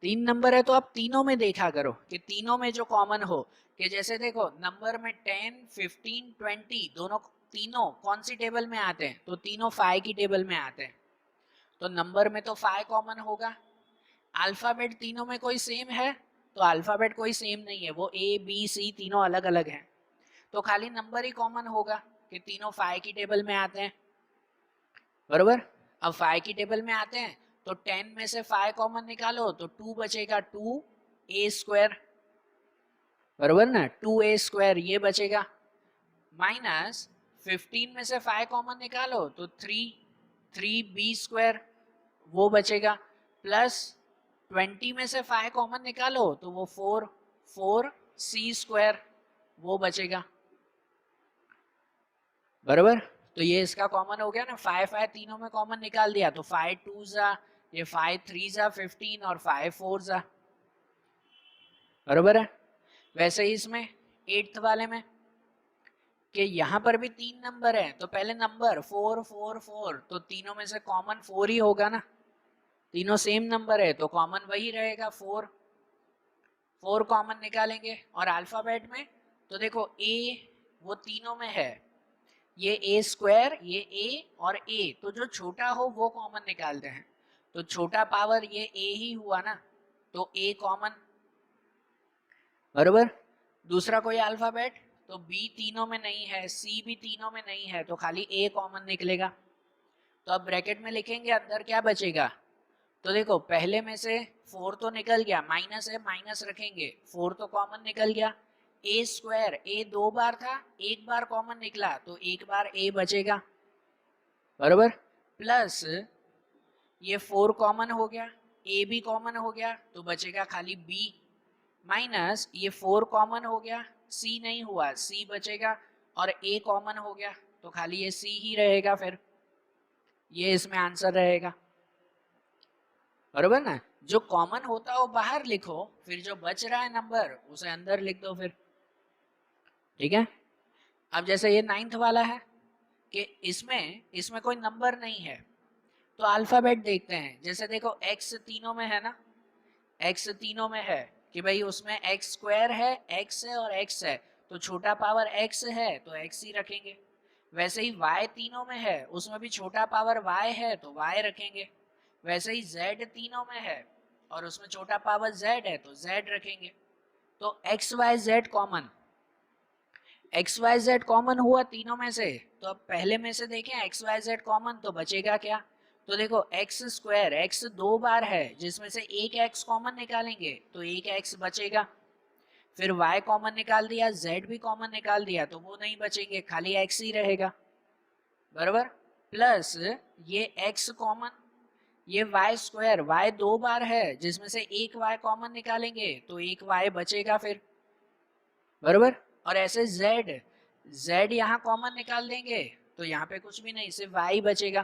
3 नंबर है तो आप तीनों में देखा करो कि तीनों में जो कॉमन हो, कि जैसे देखो नंबर में 10 15 20 दोनों तीनों कौन सी टेबल में आते हैं, तो तीनों 5 की टेबल में आते हैं, तो नंबर में तो 5 कॉमन होगा। अल्फाबेट तीनों में कोई सेम है, तो अल्फाबेट कोई सेम नहीं है, वो A B C तीनों अलग अलग हैं, तो खाली नंबर ही कॉमन होगा कि तीनों 5 की टेबल में आते हैं, बराबर। अब 5 की टेबल में आते हैं तो 10 में से 5 कॉमन निकालो तो 2 बचेगा, 2a स्क्वायर, बराबर ना, 2a स्क्वायर ये बचेगा। माइनस 15 में से 5 कॉमन निकालो तो 3b स्क्वायर वो बचेगा। प्लस 20 में से 5 कॉमन निकालो तो वो 4c स्क्वायर वो बचेगा, बराबर। तो ये इसका कॉमन हो गया ना, 5 5 तीनों में कॉमन निकाल दिया तो 5 2 जा, ये 5 3 जा 15 और 5 4 जा, बराबर है। वैसे ही इसमें 8th वाले में कि यहाँ पर भी 3 नंबर है तो पहले नंबर 4 4 4, तो तीनों में से कॉमन 4 ही होगा ना, तीनों सेम नंबर है तो कॉमन वही रहेगा 4, 4 कॉमन निकालेंगे। और अल्फाबेट में तो देखो A वो तीनों में है ये ए स्क्वायर, ये ए और ए, तो जो छोटा हो वो कॉमन निकालते हैं, तो छोटा पावर ये ए ही हुआ ना, तो ए कॉमन, बरोबर। दूसरा कोई अल्फाबेट, तो बी तीनों में नहीं है, सी भी तीनों में नहीं है, तो खाली ए कॉमन निकलेगा। तो अब ब्रैकेट में लिखेंगे, अंदर क्या बचेगा, तो देखो पहले में से 4 तो निकल गया, माइनस है माइनस रखेंगे, 4 तो कॉमन निकल गया। ए स्क्वायर, ए 2 बार था, एक बार कॉमन निकला, तो एक बार ए बचेगा, बरोबर। प्लस ये 4 कॉमन हो गया, ए भी कॉमन हो गया, तो बचेगा खाली बी, माइनस ये 4 कॉमन हो गया, सी नहीं हुआ, सी बचेगा, और ए कॉमन हो गया, तो खाली ये सी ही रहेगा, फिर ये इसमें आंसर रहेगा, बरोबर ना। जो कॉमन होता है वो बाहर लिखो, फिर जो बच रहा है नंबर उसे अंदर लिख दो फिर, ठीक है। अब जैसे ये 9th वाला है कि इसमें कोई नंबर नहीं है, तो अल्फाबेट देखते हैं। जैसे देखो x तीनों में है ना, x तीनों में है कि भाई उसमें x स्क्वायर है, x है और x है, तो छोटा पावर x है तो x ही रखेंगे। वैसे ही y तीनों में है, उसमें भी छोटा पावर y है तो y रखेंगे। वैसे ही z तीनों में है और उसमें छोटा पावर z है तो z रखेंगे। तो x y z common, X Y Z common हुआ तीनों में से, तो अब पहले में से देखें एक्स वाई जेड कॉमन, तो बचेगा क्या, तो देखो एक्स स्क्वायर, एक्स 2 बार है, जिसमें से एक एक्स कॉमन निकालेंगे तो एक एक्स बचेगा। फिर y कॉमन निकाल दिया, z भी कॉमन निकाल दिया, तो वो नहीं बचेंगे, खाली x ही रहेगा, बराबर। प्लस ये x कॉमन, ये y स्क्वायर, y 2 बार है, जिसमें से एक y कॉमन निकालेंगे तो एक y बचेगा फिर, बरोबर। और ऐसे z यहाँ कॉमन निकाल देंगे तो यहाँ पे कुछ भी नहीं, सिर्फ y बचेगा।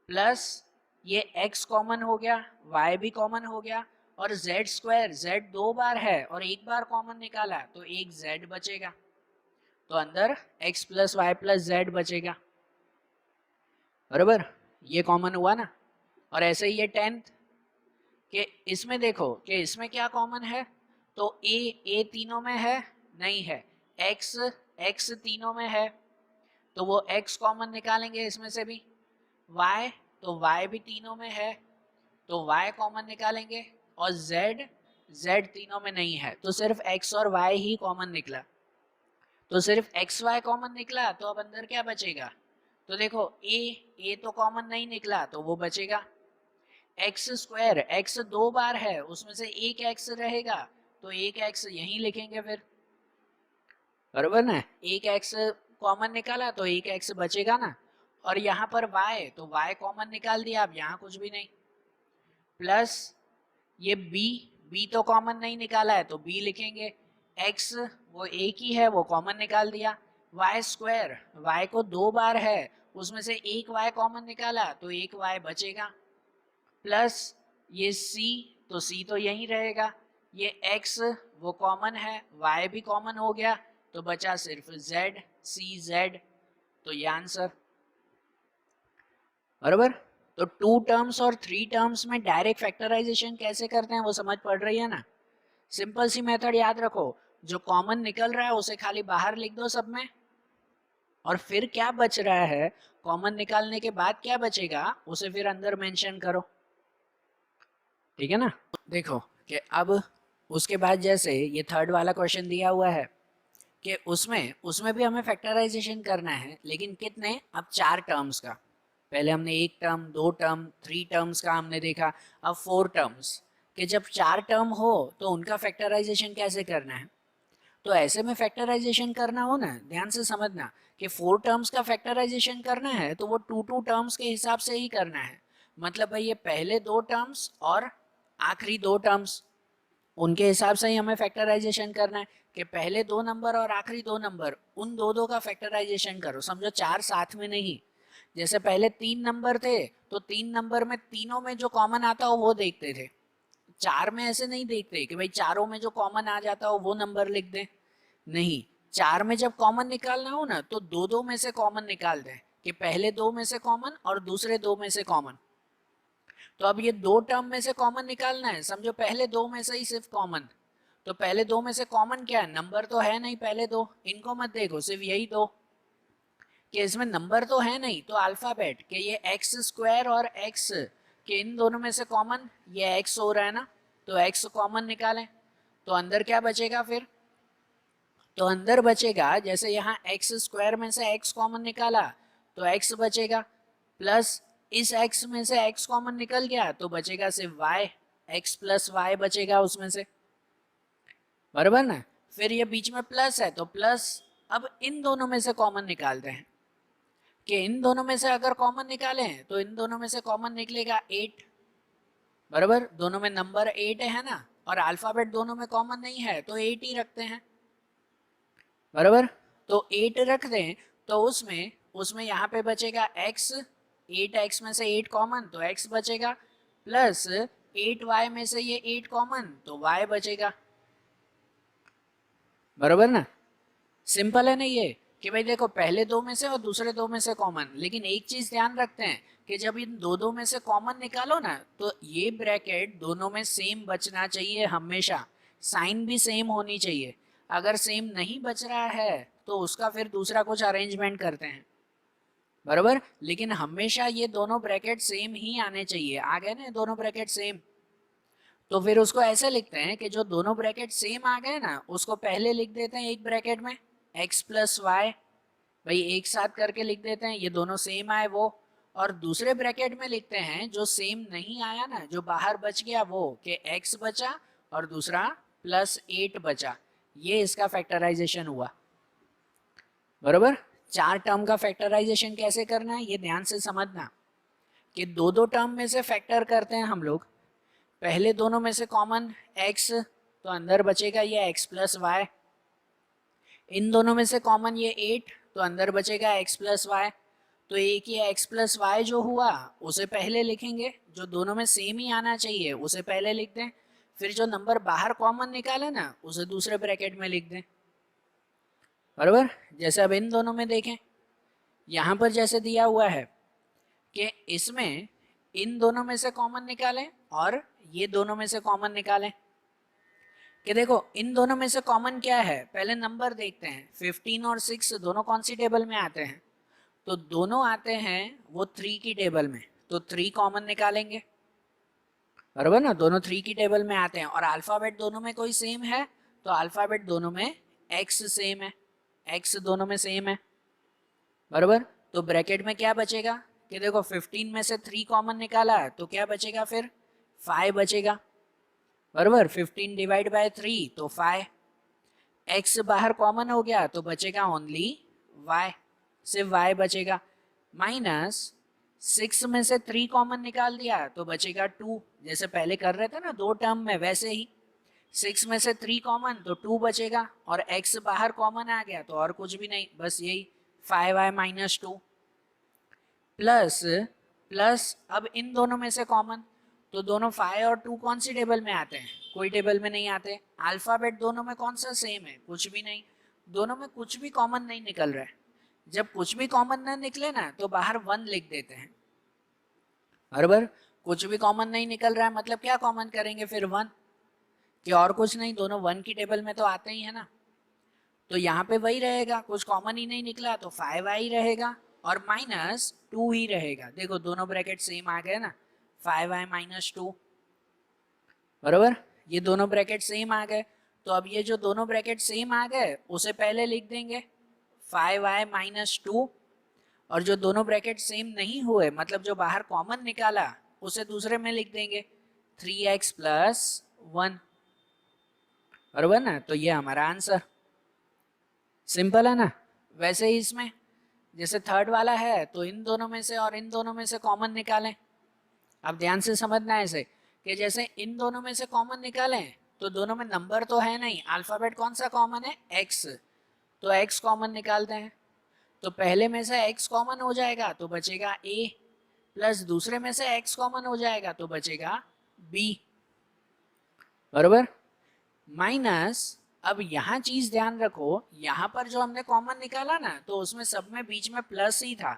प्लस ये x कॉमन हो गया, y भी कॉमन हो गया, और z स्क्वायर, z 2 बार है और एक बार कॉमन निकाला तो एक z बचेगा, तो अंदर x plus Y plus Z बचेगा, बरोबर। ये कॉमन हुआ ना। और ऐसे ही ये 10th कि इसमें देखो कि इसमें क्या कॉमन है, तो a तीनों में है, नहीं है, x तीनों में है, तो वो x कॉमन निकालेंगे इसमें से भी, y, तो y भी तीनों में है तो y कॉमन निकालेंगे, और z तीनों में नहीं है, तो सिर्फ x और y ही कॉमन निकला, तो सिर्फ एक्स वाई कॉमन निकला, तो अब अंदर क्या बचेगा, तो देखो ए तो कॉमन नहीं निकला तो वो बचेगा। एक्स स्क्वायर, एक्स 2 बार है, उसमें से एक एक्स रहेगा, तो एक एक्स यहीं लिखेंगे फिर, बरोबर ना। एक एक्स कॉमन निकाला तो एक एक्स बचेगा ना। और यहाँ पर y, तो y कॉमन निकाल दिया, अब यहाँ कुछ भी नहीं। प्लस ये b तो कॉमन नहीं निकाला है तो b लिखेंगे, x वो एक ही है वो कॉमन निकाल दिया, y स्क्वायर, y को 2 बार है, उसमें से एक y कॉमन निकाला तो एक y बचेगा। प्लस ये c, तो c तो यहीं रहेगा, ये x वो कॉमन है, y भी कॉमन हो गया, तो बचा सिर्फ z, c z, तो ये आंसर, बरोबर। तो 2 टर्म्स और 3 टर्म्स में डायरेक्ट फैक्टराइजेशन कैसे करते हैं वो समझ पड़ रही है ना। सिंपल सी मेथड याद रखो, जो कॉमन निकल रहा है उसे खाली बाहर लिख दो सब में, और फिर क्या बच रहा है, कॉमन निकालने के बाद क्या बचेगा उसे फिर अंदर मेंशन करो, ठीक है ना। देखो कि अब उसके बाद जैसे ये 3rd वाला क्वेश्चन दिया हुआ है कि उसमें भी हमें फैक्टराइजेशन करना है, लेकिन कितने, अब 4 टर्म्स का। पहले हमने 1 टर्म, 2 टर्म, 3 टर्म्स का हमने देखा, अब 4 टर्म्स कि जब 4 टर्म हो तो उनका फैक्टराइजेशन कैसे करना है। तो ऐसे में फैक्टराइजेशन करना हो ना, ध्यान से समझना कि 4 टर्म्स का फैक्टराइजेशन करना है तो वो 2 टर्म्स के हिसाब से ही करना है। मतलब भाई ये पहले 2 टर्म्स और आखिरी 2 टर्म्स, उनके हिसाब से ही हमें फैक्टराइजेशन करना है कि पहले 2 नंबर और आखिरी 2 नंबर, उन दो का फैक्टराइजेशन करो, समझो 4 साथ में नहीं। जैसे पहले 3 नंबर थे तो 3 नंबर में तीनों में जो कॉमन आता हो वो देखते थे, 4 में ऐसे नहीं देखते कि भाई चारों में जो कॉमन आ जाता हो वो नंबर लिख दें, नहीं, 4 में जब कॉमन निकालना हो ना तो 2 में से कॉमन निकाल दें, कि पहले 2 में से कॉमन और दूसरे 2 में से कॉमन। तो अब ये 2 टर्म में से कॉमन निकालना है, समझो पहले 2 में से ही सिर्फ कॉमन, तो पहले 2 में से कॉमन क्या है, नंबर तो है नहीं पहले 2, इनको मत देखो, सिर्फ यही 2। कि इसमें नंबर तो है नहीं, तो अल्फाबेट कि ये एक्स स्क्वायर और एक्स के इन दोनों में से कॉमन ये एक्स हो रहा है ना, तो एक्स कॉमन निकालें तो अंदर क्या बचेगा फिर, तो अंदर बचेगा जैसे यहाँ एक्स स्क्वायर में से एक्स कॉमन निकाला तो एक्स बचेगा, प्लस इस एक्स में से एक्स कॉमन निकल गया तो बचेगा सिर्फ वाई, एक्स प्लस वाई बचेगा उसमें से, बराबर ना। फिर ये बीच में प्लस है तो प्लस, अब इन दोनों में से कॉमन निकालते हैं कि इन दोनों में से अगर कॉमन निकालें तो इन दोनों में से कॉमन निकलेगा 8, बराबर, दोनों में नंबर 8 है ना, और अल्फाबेट दोनों में कॉमन नहीं है तो 8 ही रखते हैं, बराबर। तो 8 रख दें तो उसमें उसमें यहाँ पे बचेगा x, 8x में से 8 कॉमन तो x बचेगा, प्लस 8y में से ये 8 कॉमन तो y बचेगा, बराबर ना। सिंपल है ना ये कि भाई देखो पहले दो में से और दूसरे दो में से कॉमन, लेकिन एक चीज ध्यान रखते हैं कि जब इन दो में से कॉमन निकालो ना तो ये ब्रैकेट दोनों में सेम बचना चाहिए हमेशा, साइन भी सेम होनी चाहिए, अगर सेम नहीं बच रहा है तो उसका फिर दूसरा कुछ अरेंजमेंट करते हैं, बराबर। लेकिन हमेशा ये दोनों ब्रैकेट सेम ही आने चाहिए, आ गए ना दोनों ब्रैकेट सेम, तो फिर उसको ऐसे लिखते हैं कि जो दोनों ब्रैकेट सेम आ गए ना उसको पहले लिख देते हैं एक ब्रैकेट में x प्लस वाई, भाई एक साथ करके लिख देते हैं ये दोनों सेम आए वो, और दूसरे ब्रैकेट में लिखते हैं जो सेम नहीं आया ना, जो बाहर बच गया वो कि x बचा और दूसरा प्लस 8 बचा, ये इसका फैक्टराइजेशन हुआ, बराबर। चार टर्म का फैक्टराइजेशन कैसे करना है ये ध्यान से समझना कि दो दो टर्म में से फैक्टर करते हैं हम लोग, पहले दोनों में से कॉमन x तो अंदर बचेगा ये x प्लस वाई, इन दोनों में से कॉमन ये 8 तो अंदर बचेगा x प्लस वाई, तो एक ये x प्लस वाई जो हुआ उसे पहले लिखेंगे, जो दोनों में सेम ही आना चाहिए उसे पहले लिख दें, फिर जो नंबर बाहर कॉमन निकाले ना उसे दूसरे ब्रैकेट में लिख दें, बराबर। जैसे अब इन दोनों में देखें, यहाँ पर जैसे दिया हुआ है कि इसमें इन दोनों में से कॉमन निकालें और ये दोनों में से कॉमन निकालें, कि देखो इन दोनों में से कॉमन क्या है, पहले नंबर देखते हैं, 15 और 6 दोनों कौन सी टेबल में आते हैं, तो दोनों आते हैं वो 3 की टेबल में, तो 3 कॉमन निकालेंगे, बराबर ना, दोनों 3 की टेबल में आते हैं, और अल्फाबेट दोनों में कोई सेम है तो अल्फाबेट दोनों में x सेम है, x दोनों में सेम है, बराबर। तो ब्रैकेट में क्या बचेगा कि देखो 15 में से 3 कॉमन निकाला तो क्या बचेगा फिर 5 बचेगा, बराबर, 15 डिवाइड बाय 3 तो 5, x बाहर कॉमन हो गया तो बचेगा ओनली y, सिर्फ y बचेगा, माइनस 6 में से 3 कॉमन निकाल दिया तो बचेगा 2, जैसे पहले कर रहे थे ना दो टर्म में वैसे ही, 6 में से 3 कॉमन तो 2 बचेगा, और x बाहर कॉमन आ गया तो और कुछ भी नहीं, बस यही 5y माइनस 2, प्लस प्लस अब इन दोनों में से कॉमन, तो दोनों 5 और 2 कौन सी टेबल में आते हैं, कोई टेबल में नहीं आते, अल्फाबेट दोनों में कौन सा सेम है, कुछ भी नहीं, दोनों में कुछ भी कॉमन नहीं निकल रहा है, जब कुछ भी कॉमन ना निकले ना तो बाहर 1 लिख देते हैं, बराबर। कुछ भी कॉमन नहीं निकल रहा है मतलब क्या कॉमन करेंगे फिर 1, कि और कुछ नहीं, दोनों 1 की टेबल में तो आते ही है ना, तो यहाँ पे वही रहेगा, कुछ कॉमन ही नहीं निकला तो 5y रहेगा और माइनस 2 ही रहेगा, देखो दोनों ब्रैकेट सेम आ गए ना, 5y माइनस 2, बराबर, ये दोनों ब्रैकेट सेम आ गए, तो अब ये जो दोनों ब्रैकेट सेम आ गए उसे पहले लिख देंगे 5y माइनस 2, और जो दोनों ब्रैकेट सेम नहीं हुए मतलब जो बाहर कॉमन निकाला उसे दूसरे में लिख देंगे 3x प्लस 1, बराबर ना, तो ये हमारा आंसर, सिंपल है ना। वैसे ही इसमें जैसे थर्ड वाला है तो इन दोनों में से और इन दोनों में से कॉमन निकालें, अब ध्यान से समझना है इसे कि जैसे इन दोनों में से कॉमन निकालें तो दोनों में नंबर तो है नहीं, अल्फाबेट कौन सा कॉमन है x, तो x कॉमन निकालते हैं, तो पहले में से x कॉमन हो जाएगा तो बचेगा a, प्लस दूसरे में से x कॉमन हो जाएगा तो बचेगा b, बराबर, माइनस अब यहाँ चीज ध्यान रखो, यहाँ पर जो हमने कॉमन निकाला ना तो उसमें सब में बीच में प्लस ही था,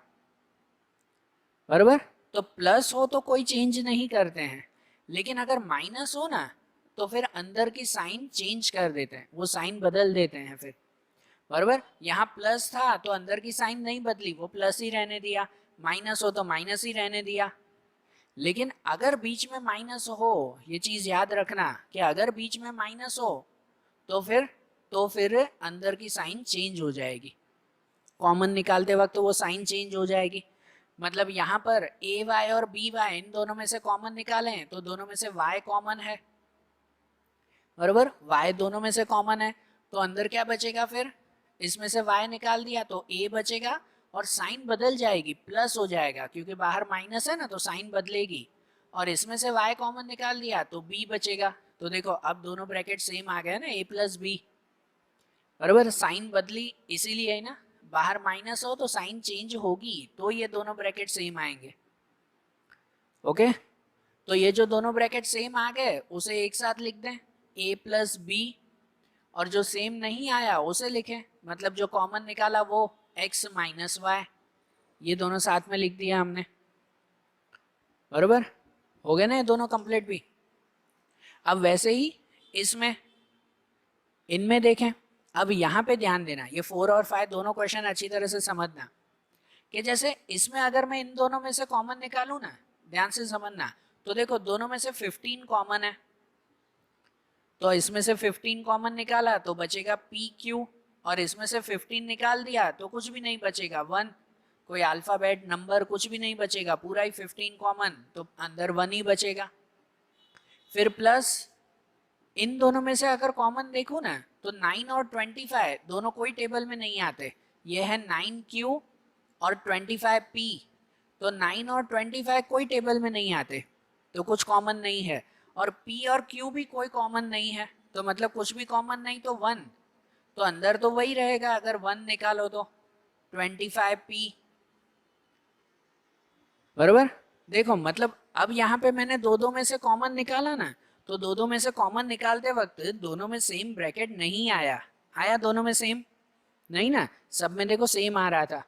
बराबर, तो प्लस हो तो कोई चेंज नहीं करते हैं, लेकिन अगर माइनस हो ना तो फिर अंदर की साइन चेंज कर देते हैं, वो साइन बदल देते हैं फिर, बराबर। यहाँ प्लस था तो अंदर की साइन नहीं बदली, वो प्लस ही रहने दिया, माइनस हो तो माइनस ही रहने दिया। लेकिन अगर बीच में माइनस हो, ये चीज याद रखना कि अगर बीच में माइनस हो तो फिर अंदर की साइन चेंज हो जाएगी, कॉमन निकालते वक्त तो वो साइन चेंज हो जाएगी। मतलब यहाँ पर ए वाई और बी वाई इन दोनों में से कॉमन निकालें तो दोनों में से वाई कॉमन है, बराबर। y दोनों में से कॉमन है तो अंदर क्या बचेगा, फिर इसमें से y निकाल दिया तो a बचेगा और साइन बदल जाएगी, प्लस हो जाएगा, क्योंकि बाहर माइनस है ना तो साइन बदलेगी। और इसमें से y कॉमन निकाल दिया तो b बचेगा। तो देखो अब दोनों ब्रैकेट सेम आ गया ना, a प्लस बी, बराबर। साइन बदली इसीलिए है ना, बाहर माइनस हो तो साइन चेंज होगी, तो ये दोनों ब्रैकेट सेम आएंगे। ओके, तो ये जो दोनों ब्रैकेट सेम आ गए उसे एक साथ लिख दें, a प्लस बी, और जो सेम नहीं आया उसे लिखें, मतलब जो कॉमन निकाला वो x माइनस वाई, ये दोनों साथ में लिख दिया हमने, बराबर। हो गए ना ये दोनों कंप्लीट भी। अब वैसे ही इसमें इनमें देखें, अब यहाँ पे ध्यान देना, ये 4 और 5 दोनों क्वेश्चन अच्छी तरह से समझना कि जैसे इसमें अगर मैं इन दोनों में से कॉमन निकालूं ना, ध्यान से समझना, तो देखो दोनों में से 15 कॉमन है, तो इसमें से 15 कॉमन निकाला तो बचेगा पी क्यू, और इसमें से 15 निकाल दिया तो कुछ भी नहीं बचेगा, 1, कोई अल्फाबेट नंबर कुछ भी नहीं बचेगा, पूरा ही 15 कॉमन, तो अंदर 1 ही बचेगा। फिर प्लस इन दोनों में से अगर कॉमन देखो ना तो 9 और 25 दोनों कोई टेबल में नहीं आते, ये है 9Q और 25P, तो 9 और 25 कोई टेबल में नहीं आते तो कुछ कॉमन नहीं है, और P और Q भी कोई कॉमन नहीं है, तो मतलब कुछ भी कॉमन नहीं तो 1, तो अंदर तो वही रहेगा, अगर 1 निकालो तो 25P, बराबर। देखो मतलब अब यहाँ पे मैंने दो दो में से कॉमन निकाला ना, तो दो दो में से कॉमन निकालते वक्त दोनों में सेम ब्रैकेट नहीं आया, आया दोनों में सेम नहीं ना, सब में देखो सेम आ रहा था,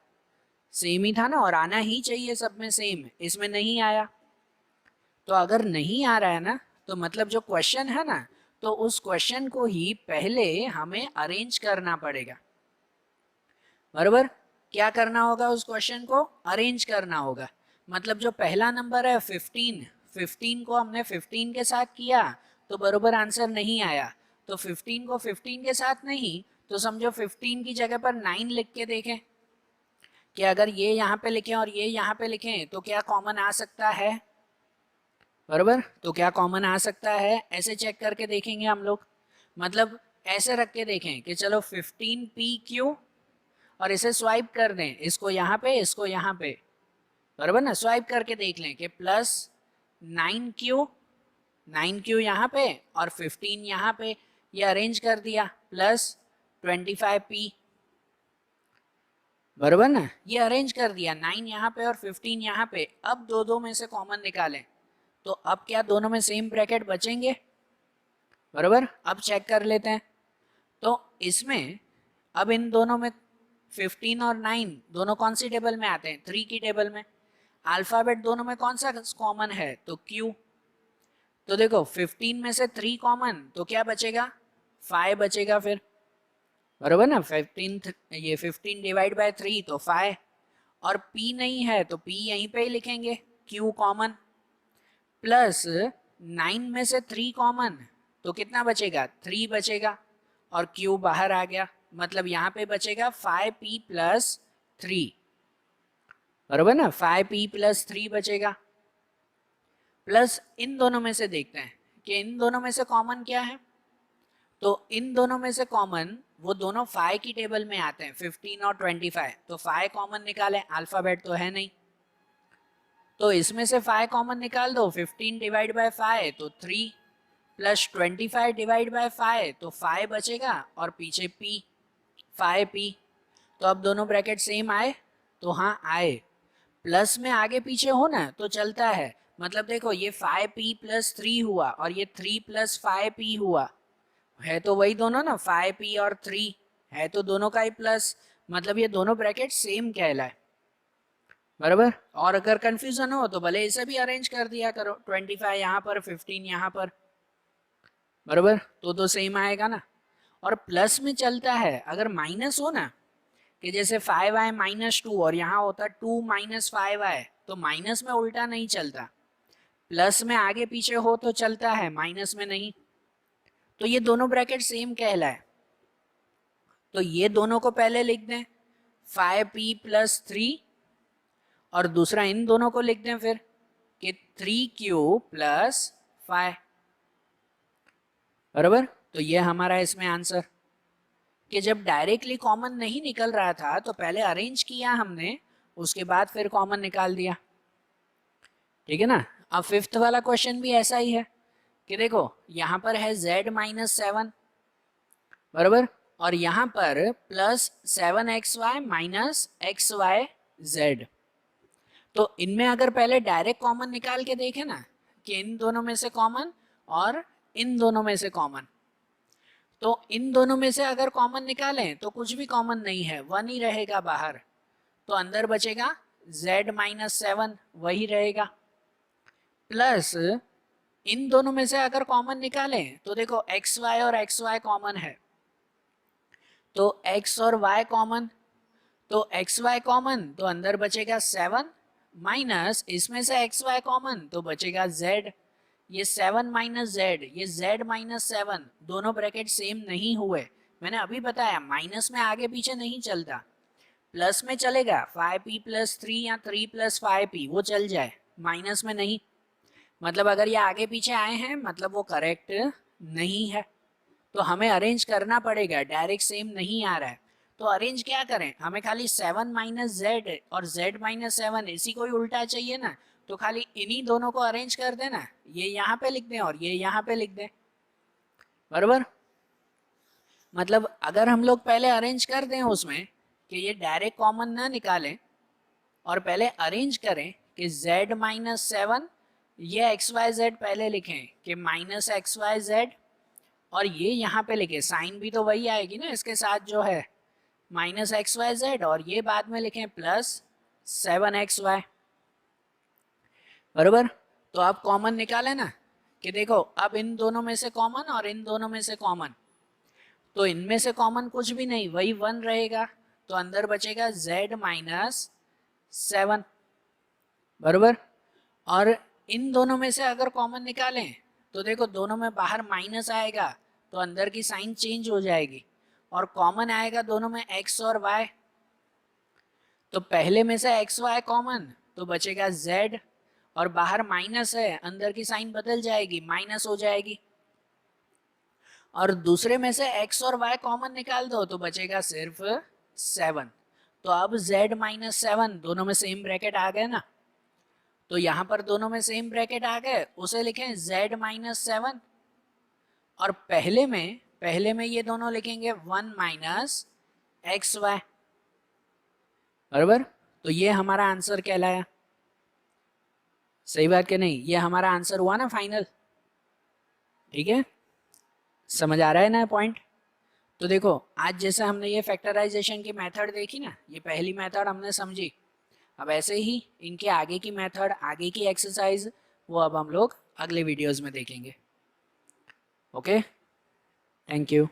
सेम ही था ना, और आना ही चाहिए सब में सेम, इसमें नहीं आया। तो अगर नहीं आ रहा है ना तो मतलब जो क्वेश्चन है ना, तो उस क्वेश्चन को ही पहले हमें अरेंज करना पड़ेगा, बराबर। क्या करना होगा, उस क्वेश्चन को अरेंज करना होगा। मतलब जो पहला नंबर है 15, 15 को हमने 15 के साथ किया तो बरोबर आंसर नहीं आया, तो 15 को 15 के साथ नहीं तो समझो 15 की जगह पर 9 लिख के देखें कि अगर ये यहाँ पे लिखें और ये यहाँ पे लिखें तो क्या कॉमन आ सकता है, बराबर। तो क्या कॉमन आ सकता है, ऐसे चेक करके देखेंगे हम लोग। मतलब ऐसे रख के देखें कि चलो 15PQ, और इसे स्वाइप कर दें, इसको यहाँ पे इसको यहाँ पे, बराबर ना, स्वाइप करके देख लें कि प्लस 9Q, 9Q यहाँ पे और 15 यहाँ पे, ये अरेंज कर दिया, प्लस 25P, बराबर ना, ये अरेंज कर दिया, 9 यहाँ पे और 15 यहाँ पे। अब दो दो में से कॉमन निकालें तो अब क्या दोनों में सेम ब्रैकेट बचेंगे, बराबर। अब चेक कर लेते हैं, तो इसमें अब इन दोनों में 15 और 9 दोनों कौन सी टेबल में आते हैं, 3 की टेबल में। अल्फाबेट दोनों में कौन सा कॉमन है, तो Q, तो देखो 15 में से 3 कॉमन तो क्या बचेगा, 5 बचेगा फिर, बराबर ना। 15 ये 15 डिवाइड बाय 3 तो 5, और P नहीं है तो P यहीं पे ही लिखेंगे, Q कॉमन, प्लस 9 में से 3 कॉमन तो कितना बचेगा, 3 बचेगा, और Q बाहर आ गया, मतलब यहाँ पे बचेगा 5P प्लस 3, बराबर ना, 5P प्लस 3 बचेगा। प्लस इन दोनों में से देखते हैं कि इन दोनों में से कॉमन क्या है, तो इन दोनों में से कॉमन वो दोनों 5 की टेबल में आते हैं, 15 और 25, तो 5 कॉमन निकालें, अल्फाबेट तो है नहीं, तो इसमें से 5 कॉमन निकाल दो, 15 डिवाइड बाय 5 तो 3, प्लस 25 डिवाइड बाय 5 तो 5 बचेगा, और पीछे P, 5P, तो अब दोनों ब्रैकेट सेम आए, तो हाँ आए। प्लस में आगे पीछे हो ना तो चलता है, मतलब देखो ये 5P प्लस 3 हुआ और ये 3 प्लस 5P हुआ, है तो वही दोनों ना, 5P और 3 है तो दोनों का ही प्लस, मतलब ये दोनों ब्रैकेट सेम कहलाए, बराबर। और अगर कंफ्यूजन हो तो भले इसे भी अरेंज कर दिया करो, 25 यहाँ पर 15 यहाँ पर, बराबर, तो सेम आएगा ना। और प्लस में चलता है, अगर माइनस हो ना, कि जैसे 5i माइनस 2 और यहाँ होता 2 माइनस 5i, तो माइनस में उल्टा नहीं चलता, प्लस में आगे पीछे हो तो चलता है, माइनस में नहीं। तो ये दोनों ब्रैकेट सेम कहलाए, तो ये दोनों को पहले लिख दें 5p प्लस 3, और दूसरा इन दोनों को लिख दें फिर कि 3q प्लस 5, बराबर। तो ये हमारा इसमें आंसर, कि जब डायरेक्टली कॉमन नहीं निकल रहा था तो पहले अरेंज किया हमने, उसके बाद फिर कॉमन निकाल दिया, ठीक है ना। अब फिफ्थ वाला क्वेश्चन भी ऐसा ही है कि देखो यहाँ पर है z माइनस 7, बराबर, और यहाँ पर प्लस 7xy माइनस xyz। तो इनमें अगर पहले डायरेक्ट कॉमन निकाल के देखें ना, कि इन दोनों में से कॉमन और इन दोनों में से कॉमन, तो इन दोनों में से अगर कॉमन निकालें तो कुछ भी कॉमन नहीं है, 1 ही रहेगा बाहर, तो अंदर बचेगा z माइनस 7 वही रहेगा, प्लस इन दोनों में से अगर कॉमन निकालें तो देखो xy और xy कॉमन है, तो x और y कॉमन, तो xy कॉमन तो अंदर बचेगा 7 माइनस इसमें से xy कॉमन तो बचेगा z, ये 7 माइनस z, ये z माइनस 7, दोनों ब्रैकेट सेम नहीं हुए, मैंने अभी बताया माइनस में आगे पीछे नहीं चलता, प्लस में चलेगा 5p प्लस 3 या 3 प्लस 5p वो चल जाए, माइनस में नहीं, मतलब अगर ये आगे पीछे आए हैं मतलब वो करेक्ट नहीं है, तो हमें अरेंज करना पड़ेगा, डायरेक्ट सेम नहीं आ रहा है, तो अरेंज क्या करें, हमें खाली 7 माइनस z और z माइनस 7 इसी को ही उल्टा चाहिए ना, तो खाली इन्हीं दोनों को अरेंज कर देना, ये यहाँ पे लिख दें और ये यहाँ पे लिख दें, बराबर। मतलब अगर हम लोग पहले अरेंज कर दें उसमें कि ये डायरेक्ट कॉमन ना निकालें और पहले अरेंज करें कि z माइनस 7, ये एक्स वाई जेड पहले लिखें कि माइनस एक्स वाई जेड, और ये यहाँ पे लिखे, साइन भी तो वही आएगी ना इसके साथ जो है माइनस एक्स वाई जेड, और ये बाद में लिखें प्लस 7xy, बराबर। तो आप कॉमन निकाले ना, कि देखो अब इन दोनों में से कॉमन और इन दोनों में से कॉमन, तो इनमें से कॉमन कुछ भी नहीं, वही 1 रहेगा, तो अंदर बचेगा z माइनस 7, बराबर। और इन दोनों में से अगर कॉमन निकालें तो देखो दोनों में बाहर माइनस आएगा तो अंदर की साइन चेंज हो जाएगी, और कॉमन आएगा दोनों में x और y, तो पहले में से एक्स वाई कॉमन तो बचेगा z, और बाहर माइनस है अंदर की साइन बदल जाएगी, माइनस हो जाएगी, और दूसरे में से x और y कॉमन निकाल दो तो बचेगा सिर्फ 7। तो अब z माइनस 7 दोनों में सेम ब्रैकेट आ गए ना, तो यहाँ पर दोनों में सेम ब्रैकेट आ गए, उसे लिखें z माइनस 7, और पहले में ये दोनों लिखेंगे 1 माइनस एक्स वाई, बराबर। तो ये हमारा आंसर कहलाया, सही बात कि नहीं, ये हमारा आंसर हुआ ना फाइनल, ठीक है, समझ आ रहा है ना पॉइंट। तो देखो आज जैसे हमने ये फैक्टराइजेशन की मेथड देखी ना, ये पहली मेथड हमने समझी, अब ऐसे ही इनके आगे की मेथड, आगे की एक्सरसाइज, वो अब हम लोग अगले वीडियोस में देखेंगे। Okay, thank you.